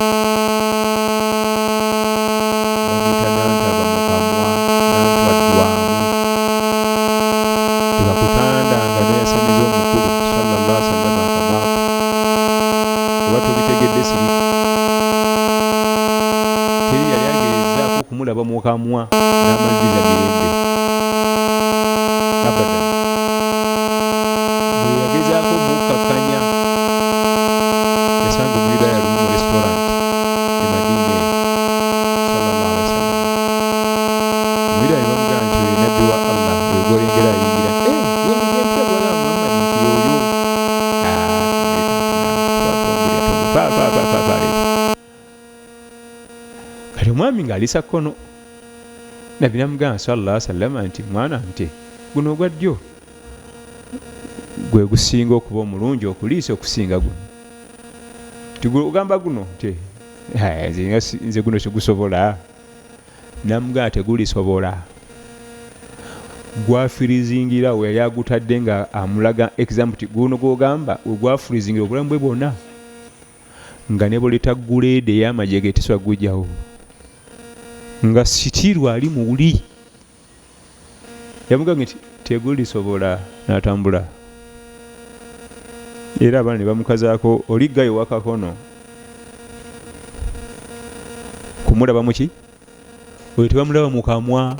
Speaker 3: kumulaba mukamwa n'amaliriza mirembe abada bwe yagezaako mukkakanya yasanga omuyuda yali mu restaurant e Madina sallallahu alaihi wasallam omuyuda ne bamugamba nti oyo nabbi wa Allah gw'olengera ayingira yomuyempebwala Muhammad nti yoyo kati omwami ng'alisa kkono nabbi namugamba sallallahu alaihi wasallam nti mwana nti guno ogwa ddyo gwe gusinga okuba omulungi okuliisa okusinga guno nti ogamba guno nti nze guno kigusobola namugamba tegulisobola gwafirizingira we yali agutadde nga amulaga example ti guno gwogamba gwafirizingira obulamu bwe bwonna nga ne boleta guleede ey'amajege teswa gujjawo nga sitiirwa ali muwuli yamugamba nti tegulisobola n'atambula era abaana ne bamukazaako oliggayo wakakono kumulaba muki oyo tebamulaba mu kamwa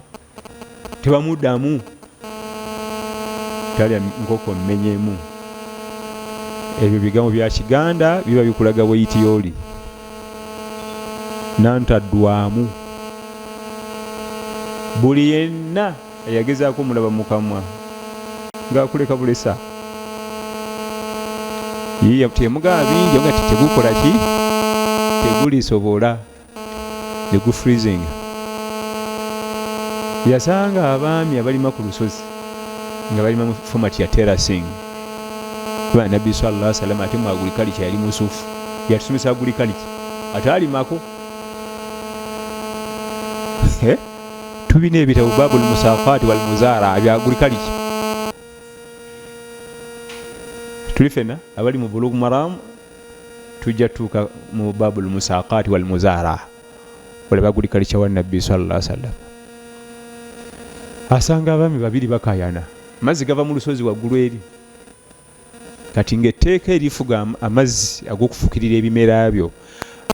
Speaker 3: tebamuddamu talya nkoko mmenyeemu ebyo bigambo bya Kiganda biba bikulaga bweyiti oli nantaddwamu buli yenna eyagezaako omulaba mu kamwa ng'akuleka bulesa yiye temugaba bingi nga tegukola ki tegulisobola tegufreezing yasanga abaami abalima ku lusozi nga balima mu format ya terracing kuba nabbi sallallahu alaihi wasallam ate mu agriculture yali musufu yatusomesa agriculture ate alimako tubina ebitabo babul musaqati wal muzara bya agriculture tuli fena abali mu bulugh maram tujja tuka mu babul musaqati wal muzara wala bagriculture wa nabbi sallallahu alaihi wasallam asanga abami babiri bakayana amazzi gava mu lusozi waggulu eri kati ng'etteeka erifuga amazzi ag'okufukirira ebimera byo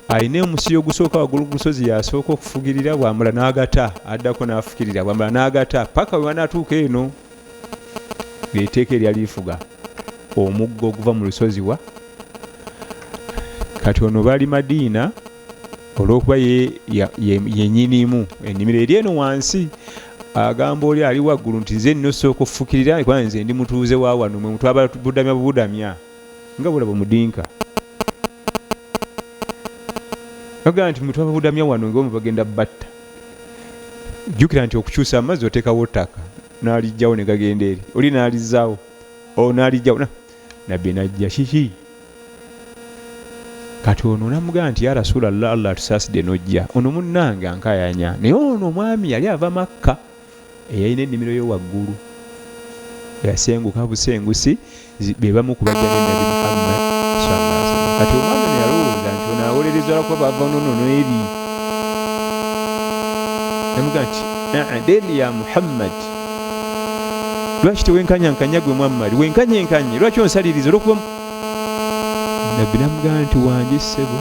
Speaker 3: alina omusiyo ogusooka waggulu ku lusozi yasooka okufugirira bwamala n'agata addako n'afukirira bwamala n'agata paka we wanaatuuka eno ng'etteeka eryali lifuga omuggo oguva mu lusozi wa kati ono baali Madiina olw'okuba yennyinimu ennimiro eri eno wansi agamba oli ali waggulu nti nze nno sooka okufukirira kubanga nze ndi mutuuze wa wano mwe mutwaba budamya bubudamya nga bulaba mudinka agamba nti mutwaba budamya wano ngaomwe bagenda batta jjukira nti okukyusa amazzi oteekawo ttaka n'alijjawo ne gagenda eri oli n'alizzaawo n'alijjawo nabbi najja kiki kati ono namugamba nti ya Rasulallah Allah tusaasidde n'ojja ono munnange ankayanya naye ono omwami yali ava Makka eyalina ennimiro yo waggulu yasenguka busengusi be bamu ku bajja ne Nabi Muhammad sallallahu alaihi wasallam kati omwami ono yalowooza nti ono awolereza lwakuba bava nonono eri namugamba nti adeli ya Muhammad lwaki tewenkanyankanya gwe Muhammad wenkanyenkanye lwaki onsaliriza olwokuba nabbi namugamba nti wange ssebo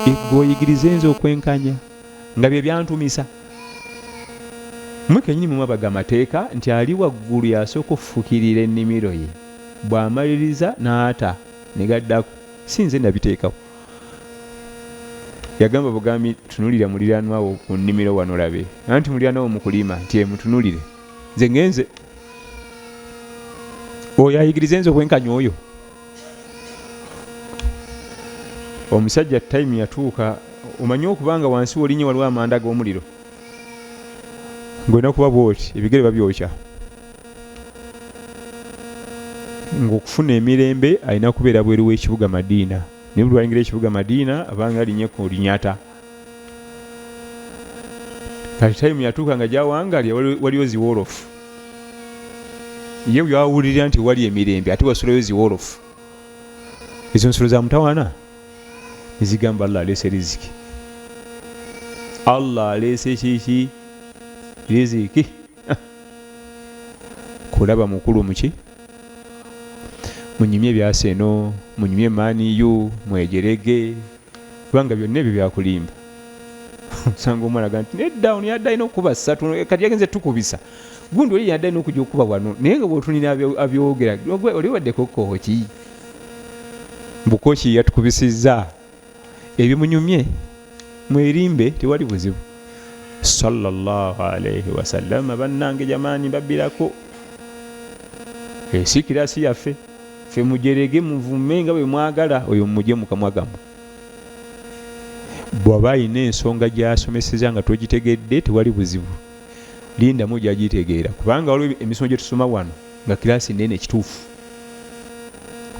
Speaker 3: eggooyigirize nze okwenkanya nga bye byantumisa mwe kenyini mumabaga amateeka nti ali waggulu yasooka okufukirira ennimiro ye bw'amaliriza n'ata ne gaddako si nze nabiteekawo yagamba bugambi tunulira muliraanwawo ku nnimiro wano labe anti muliraanwawo mu kulima nti mutunulire nze ngenze oyo ayigirize nze okwenkanya oyo omusajja time yatuuka omanyi okubanga wansi wolinye waliwo amanda g'omuliro ng'olina kuba bwoti ebigere babyokya ng'okufuna emirembe alina kubeera bweru w'ekibuga Madiina naye buli lwayingira ekibuga Madiina abanga alinye ku linyata kati time yatuuka nga gyawangalya waliwo ziwolofu ye byawulirira nti wali emirembe ate wasulayo ziwolofu ezo nsolo za mutawaana nizigamba Allah aleese riziki Allah aleese kiki riziki kulaba mukulu muki munyumye ebyasa eno munyumye maniyu mwegerege kubanga byonna ebyo byakulimba osanga omwana aga nti nedda ono yadde alina okuba 3 kati yagenze tukubisa gundi oli yadde alina okujja okuba wano naye nga bw'otunira abyogera oli waddeko kooki mbukoki yatukubisizza ebimunyumye mwerimbe tewali buzibu sallallahu alaihi wasallam bannange jamani babbirako esikirasi yaffe fe mujerege muvume nga bwe mwagala oyo muje mukamwagamu bw'aba alina ensonga gy'asomeseza nga togitegedde tewali buzibu, lindamu gy'agitegeera, kubanga waliwo emisomo gye tusoma wano nga kiraasi nene kituufu,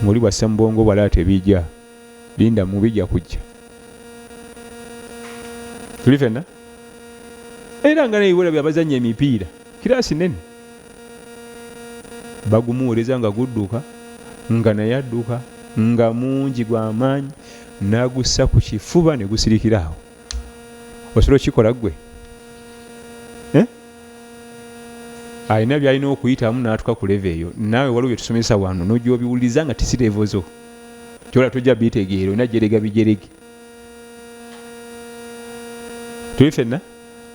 Speaker 3: ng'oli bwassa mu bwongo bwala tebijja, lindamu bijja kujja. Tuli fenna? Era nga nebiwera byabazanya emipiira kiraasi nene bagumuwoleza nga gudduka nga naye adduka nga mungi gw'amaanyi n'agussa ku kifuba ne gusirikira awo. Osobola okikola ggwe? Alina byalina okuyitamu n'atuka ku leve eyo. Naawe waliwo bye tusomesa wano n'ojja obiwuliriza nga tisi levo zo, kyola tojja bitegeera, olina jerega bijerege. Tuli fenna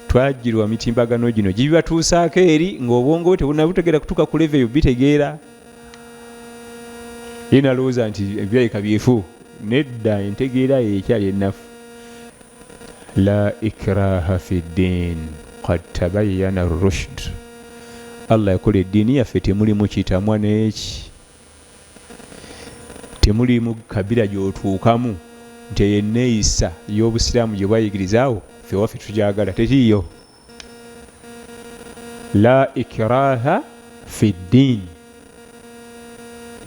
Speaker 3: twajjirwa mitimbagano gino gibibatuusaako eri ng'obwongo bwe tebunabutegeera kutuuka ku leve eyo bitegeera. Ye nalowooza nti ebirayika byefu. Nedda, entegeera ekyali ennafu. La ikraha fi ddin qad tabayyana ar-rushd. Allah yakola eddiini yaffe temulimu kitamwa n'eki, temulimu kabira gy'otuukamu nti yenneeyisa y'obusiraamu gye bwayigirizaawo ffe waffe tugyagala, teriiyo. La ikraha fi ddin,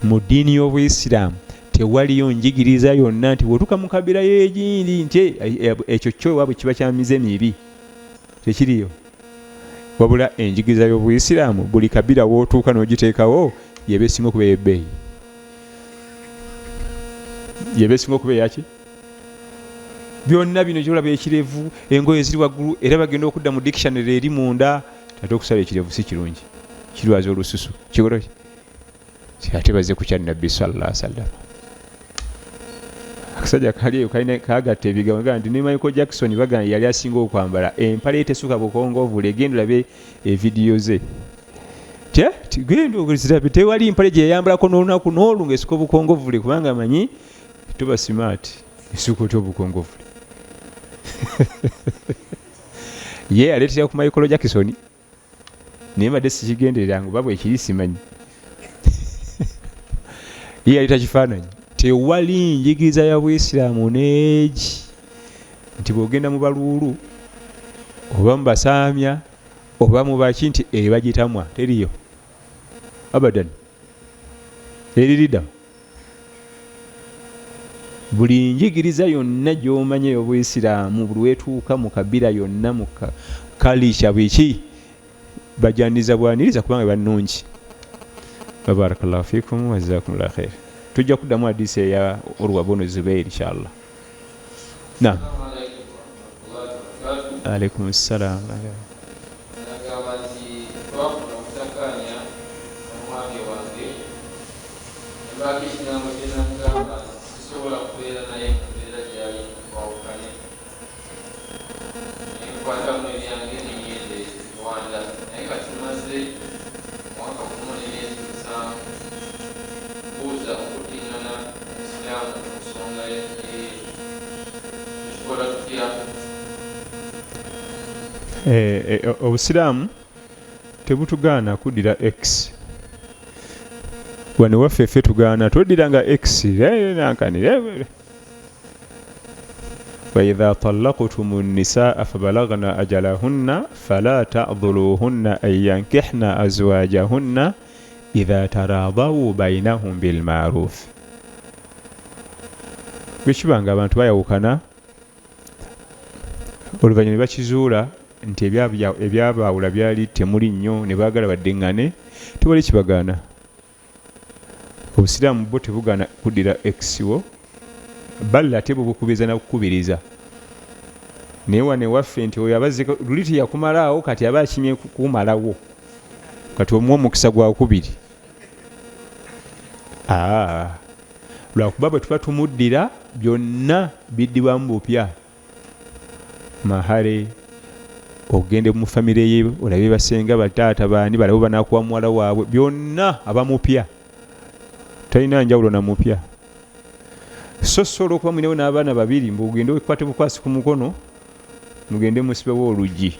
Speaker 3: mu ddiini y'Obuyisiraamu tewaliyo njigiriza yonna nti bw'otuuka mu kabira y'egindi nti ekyo kyo waabwe kiba kya mize mibi, tekiriyo. Wabula enjigiriza y'Obuyisiraamu buli kabira w'otuuka n'ogiteekawo yeba esinga okuba ey'ebbeeyi, yeba esinga okuba eyaki. Byonna bino kyolaba ekirevu, engoye ziri waggulu, era bagenda okudda mu dictionary eri munda. Ate okusala ekirevu si kirungi, kirwaza olususu, kikola ki? Ate baze ku kya Nabbi sallallahu alaihi wasallam. Akasajja kali eyo kaagatta ebigambo gamba nti ne Michael Jackson bagamba yali asinga okwambala empale etesuka bukongovule. Genda olabe evidiyo ze. Genda ogezirabe, tewali mpale gye yayambalako n'olunaku n'olu ng'esuka obukongovule, kubanga amanyi tuba smart, esuka otya obukongovule. Ye aleetera ku Michael Jackson naye mbadde sikigenderera ngo babwe ekiri simanyi. Ye aleeta kifaananyi. Tewali njigiriza ya Buyisiraamu n'egi nti bw'ogenda mu baluulu oba mu basaamya oba mu baki nti bagitamwa, teriyo abadan. Eririda buli njigiriza yonna gy'omanya ey'Obuyisiraamu, buli weetuuka mu kabira yonna mu kaliisha biki bajaniza bwaniriza kubanga bannungi. Barakallahu fiikum wa jazakumullahu khair. Tujja kuddamu hadisi eya Urwa bun Zubair inshallah. Naam. Alaikum assalam. Obusiraamu tebutugaana kuddira X. Wano waffe ffe tugaana toddiranga X nankanire. وإذا طلقتم النساء فبلغن أجلهن فلا تعضلوهن أن ينكحن أزواجهن إذا تراضوا بينهم بالمعروف. Bwekibanga abantu bayawukana oluvannyuma bakizuula nti ebyabaawula byali temuli nnyo ne baagala baddeŋŋane, tewali kibagaana. Obusiraamu bwo tebugaana kuddira X wo, balla ate bubukubiriza na kukubiriza. Naye wano ewaffe nti oyo abazze luli teyakumalaawo kati aba akimye kumalawo, kati omuwa omukisa gwa kubiri. Lwakuba bwe tuba tumuddira byonna biddibwamu bupya. Mahare, ogende mu famire ye olabe basenga bataata baani balabo banaakuwa muwala waabwe, byonna abamupya, talina njawulo na mupya. So sobola okuba mulinewo n'abaana babiri mbugende okwate bukwasi ku mukono mugende musibewo oluggi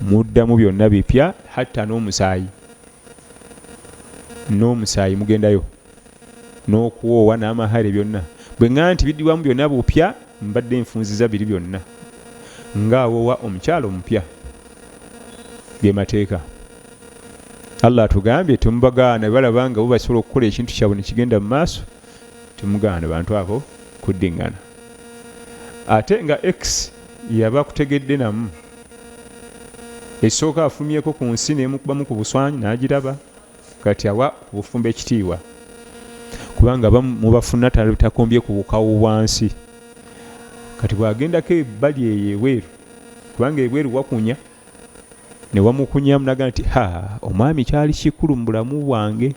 Speaker 3: muddamu byonna bipya, hatta n'omusaayi mugendayo n'okuwoowa n'amahare byonna. Bwe ŋŋamba nti biddibwamu byonna bupya mbadde nfunziza biri byonna ng'awowa omukyalo omupya. Ge mateeka. Allah atugambye tumubagaana balaba nga bo basobola okukola ekintu kyabwe ne kigenda mu maaso, tumugaana bantu abo kuddingana. Ate nga X yaba kutegedde namu, esooka afulumyeko ku nsi n'emukubamu ku buswanyi n'agiraba, kati awa bufumba ekitiibwa kubanga mubafuna takombye ku bukawo bwansi. Kati bwagendako ebbali eyo ebweru, kubanga ebweru wakunya ne wamukunyamu naga nti omwami kyali kikulu mu bulamu bwange.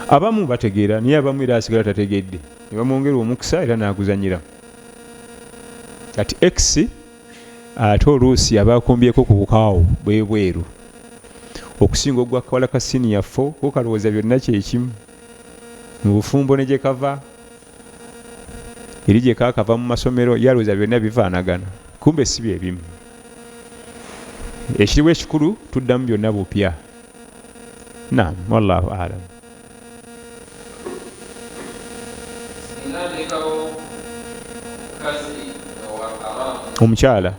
Speaker 3: Abamu bategeera naye abamu era asigala tategedde, ne bamwongera omukisa era n'aguzanyira. Kati X ate oluusi abakombyeko ku bukaawo bwebweru okusinga ogwa kawala ka siniya 4 ko kalowooza byonna kyekimu mu bufumbo ne gye kava eri gye kakava mu masomero yalowooza byonna bifaanagana, kumbe si bye bimu. Ekiriwo ekikulu tuddamu byonna bupya. Naam, wallahu alam. Omukyala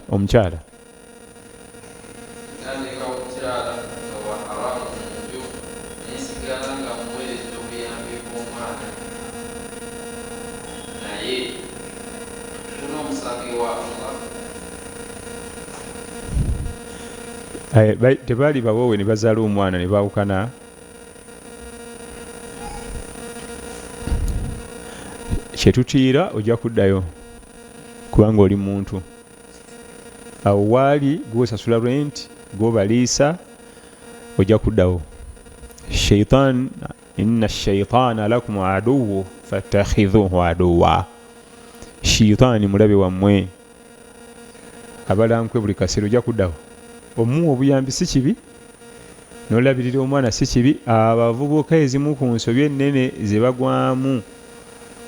Speaker 3: tebaali bawoowe ne bazaala omwana ne baawukana, kyetutiira ojja kuddayo kubanga oli muntu. Awo waali gwosasula rent gwobaliisa ojja kuddawo. Shaitan, inna shaitana lakum aduwwu fattakhidhuhu aduwwa. Shaitani mulabe wammwe, abalankwe buli kaseera ojja kuddawo. Omuwa obuyambi si kibi, n'olabirira omwana si kibi. Abavubuka ezimu ku nsobi ennene ze bagwamu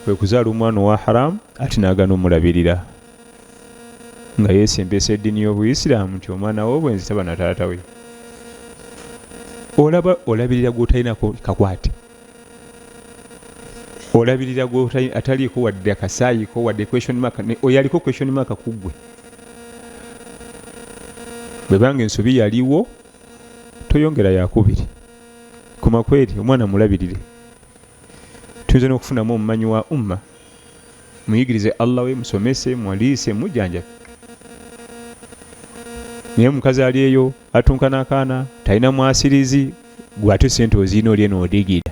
Speaker 3: kwe kuzaala omwana owa haramu ate n'agaana omulabirira nga yeesembesa eddiini y'Obuyisiraamu nti omwana w'obwenzi taba na taata we. Olabirira gw'otalinako kakwate, olabirira ataliiko wadde akasaayiko wadde question mark, oyaliko question mark ku ggwe. Bwe banga ensobi yaliwo toyongera yakubiri. Kuma kweri omwana mulabirire. Tuyinza n'okufunamu omumanyi wa umma, muyigirize Allah we, musomese, mwaliise, mujjanja. Naye mukazi ali eyo atunkana akaana talina mwasirizi, gwe ate sente oziina oli eno odigira.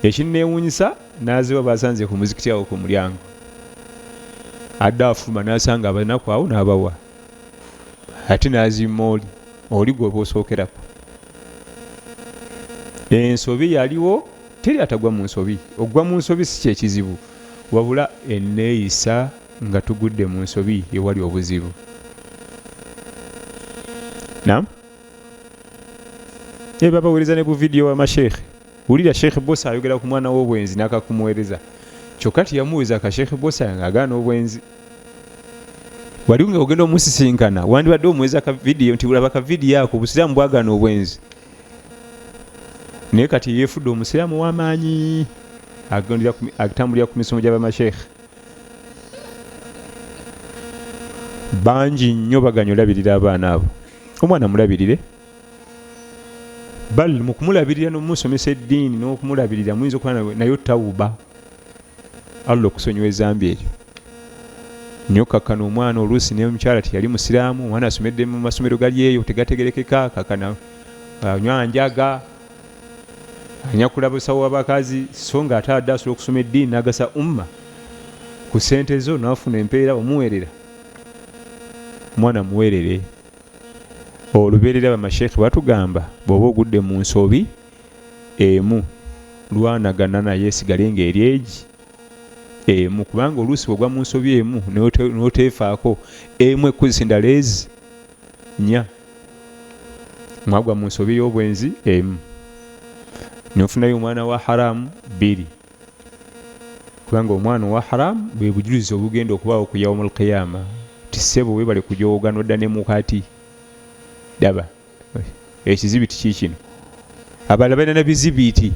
Speaker 3: Ekinneewuunyisa n'aziwa basanze ku muzikiti awo ku mulyango. Adda afuluma n'asanga abanaku awo n'abawa. Ate n'azimma oli gw'oba osookerako. Ensobi yaliwo, teri atagwa mu nsobi. Ogwa mu nsobi si kyekizibu, wabula enneeyisa nga tugudde mu nsobi ewali obuzibu. Naam? Babawuliriza ne bu vidiyo wa masheekhe. Wulira Sheikh Bosa ayogera ku mwana w'obwenzi n'akakumuweereza. Kyokka tiyamuweeza ka Sheikh Bosa ng'agaana obwenzi. Wali nga ogenda omusisinkana wandibadde omuweeza ka vidiyo nti ulaba ka vidiyo ako obusiraamu bwagaana obwenzi. Naye kati yeefudde omusiraamu w'amaanyi atambulira ku misomo gy'abamasheekhe. Bangi nnyo baganya olabirira abaana abo. Omwana mulabirire. Bal mu kumulabirira n'omusomesa eddiini n'okumulabirira muyinza okuba nayo tawuba. Allah okusonyiwa ezambi eryo. Nnyo kakkana omwana oluusi n'omukyala teyali musiraamu, omwana asomedde mu masomero gali eyo tegategerekeka, kakkana anywa njaga, anyakula busawo w'abakazi, so nga ate adde asobola okusoma eddiini n'agasa umma. Ku ssente zo n'afuna empeera omuweerera. Omwana muweerere. Olubeerera bamasheekhe batugamba bw'oba ogudde mu nsobi emu lwanagana naye esigale ng'eri egi emu, kubanga oluusi bw'ogwa mu nsobi emu n'oteefaako emu ekkuzisinda leezi nnya, mwagwa mu nsobi y'obwenzi emu, n'ofunayo omwana wa haramu 2, kubanga omwana owa haramu bwe bujulizi obugenda okubaawo ku yawmul qiyama. Tisebo weebale kujooga n'odda ne mukati. Daba ekizibiti kikino abalala balina na bizibiti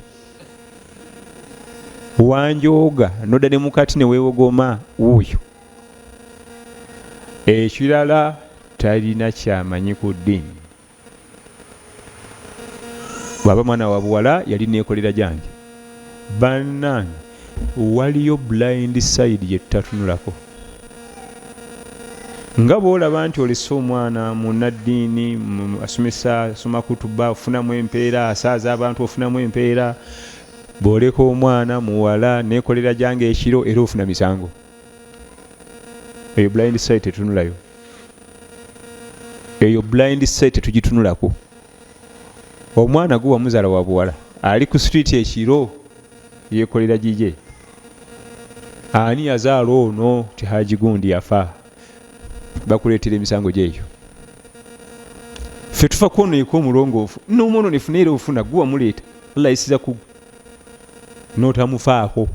Speaker 3: wanjooga nodda ne mukati ne weewogoma wuuyo. Ekirala talina kyamanyi ku ddiini. Bw'aba mwana wa buwala yali neekolera gyange. Bannange waliyo blind side gye tutatunulako. Nga bw'olaba nti olese omwana munnaddiini asoma kutuba ofunamu empeera, asaaza abantu ofunamu empeera, bw'oleka omwana muwala neekolera gyange ekiro era ofuna misango. Eyo blind side tetunulayo. Eyo blind side tetugitunulako. Omwana gwe wamuzaala wa buwala ali ku street ekiro yeekolera gije. Ani yazaala ono ti Haji Gundi yafa. Bakuleetera emisango gyeyo. Ffe tufa kwonoyeka omulongoofu n'omwono nefunaera ofuna gwe wamuleeta Allah yisiza ku n'otamufaako.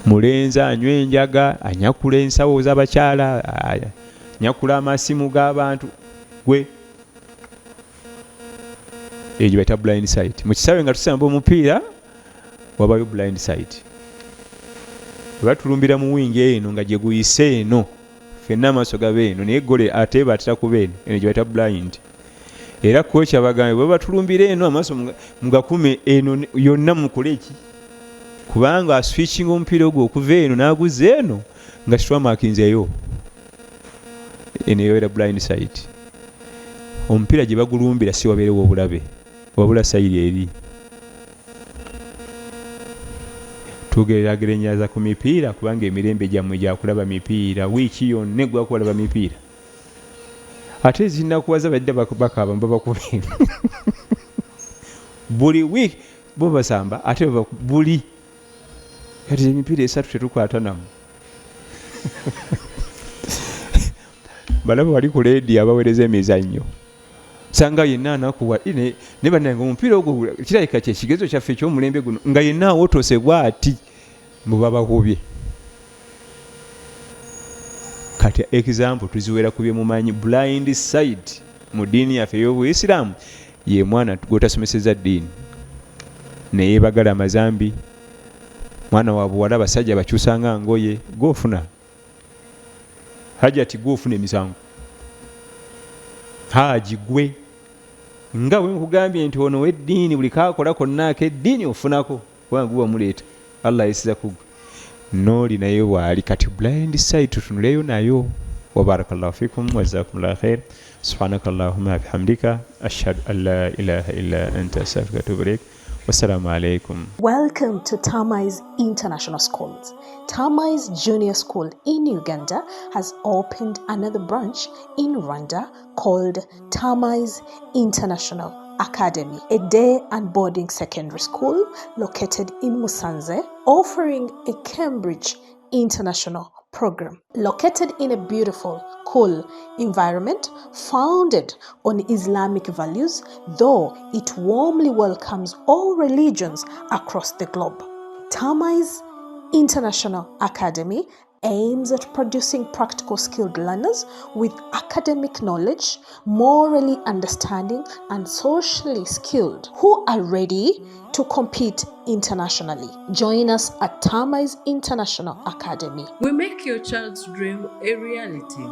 Speaker 3: Mulenzi anywa enjaga, anyakula ensawo z'abakyala, anyakula amasimu g'abantu, gwe egyo bayita blind side. Mu kisaawe nga tusamba omupiira wabayo blind side. Batulumbira mu wingi eno nga gye guyise eno ffenna amaaso gaba eno naye gole ate batera kuba eno gye bayita blind. Era kocha bagambe bwe batulumbira eno amaaso mugakume eno yonna mukole eki, kubanga switching omupiira ogwo okuva eno n'aguzza eno nga kitwamakinzeeyo. Eno eyo blind side. Omupiira gye bagulumbira si wabeerewo obulabe, wabula sayiri eri. Tugeraageranyaza ku mipiira kubanga emirembe gyammwe gyakulaba mipiira, wiiki yonna eggwa kulaba mipiira. Ate zinakuwaza badde bakaaba mbabakube. Buli wiiki bo basamba ate buli kati emipiira esatu tetukwata namu. Balaba wali ku leedi abaweereza emizannyo. Sanga yenna anakuwa ne bannange omupiira ogwo kirabika kye kigezo kyaffe eky'omulembe guno nga yenna awotosebwa ati mubabakubye. Kati example tuziwera kubye mumanyi blind side mu ddiini yaffe ey'Obuisiraamu ye mwana gwotasomeseza ddiini ne yeebagala amazambi, mwana wa buwala basajja bakyusanga ngoye gwofuna hajati gwofuna emisango. Haji gwe nga bwe nkugambye nti ono w'eddiini buli kaakola konna ak'eddiini ofunako kubanga wamuleeta Allah yesiza ku nooli naye waali. Kati blind side tutunuleyo nayo. Wa barakallahu fikum wa jazakumullahu khair. Subhanaka Allahumma bihamdika ashhadu an la ilaha illa anta astaghfiruka wa atubu ilaik. Wassalamu alaikum.
Speaker 1: Welcome to Tamais International Schools. Tamais Junior School in Uganda has opened another branch in Rwanda called Tamais International Academy, a day and boarding secondary school located in Musanze, offering a Cambridge International program. Located in a beautiful, cool environment founded on Islamic values, though it warmly welcomes all religions across the globe. Tamais International Academy aims at producing practical skilled learners with academic knowledge, morally understanding, and socially skilled who are ready to compete internationally. Join us at Tamais International Academy.
Speaker 2: We make your child's dream a reality.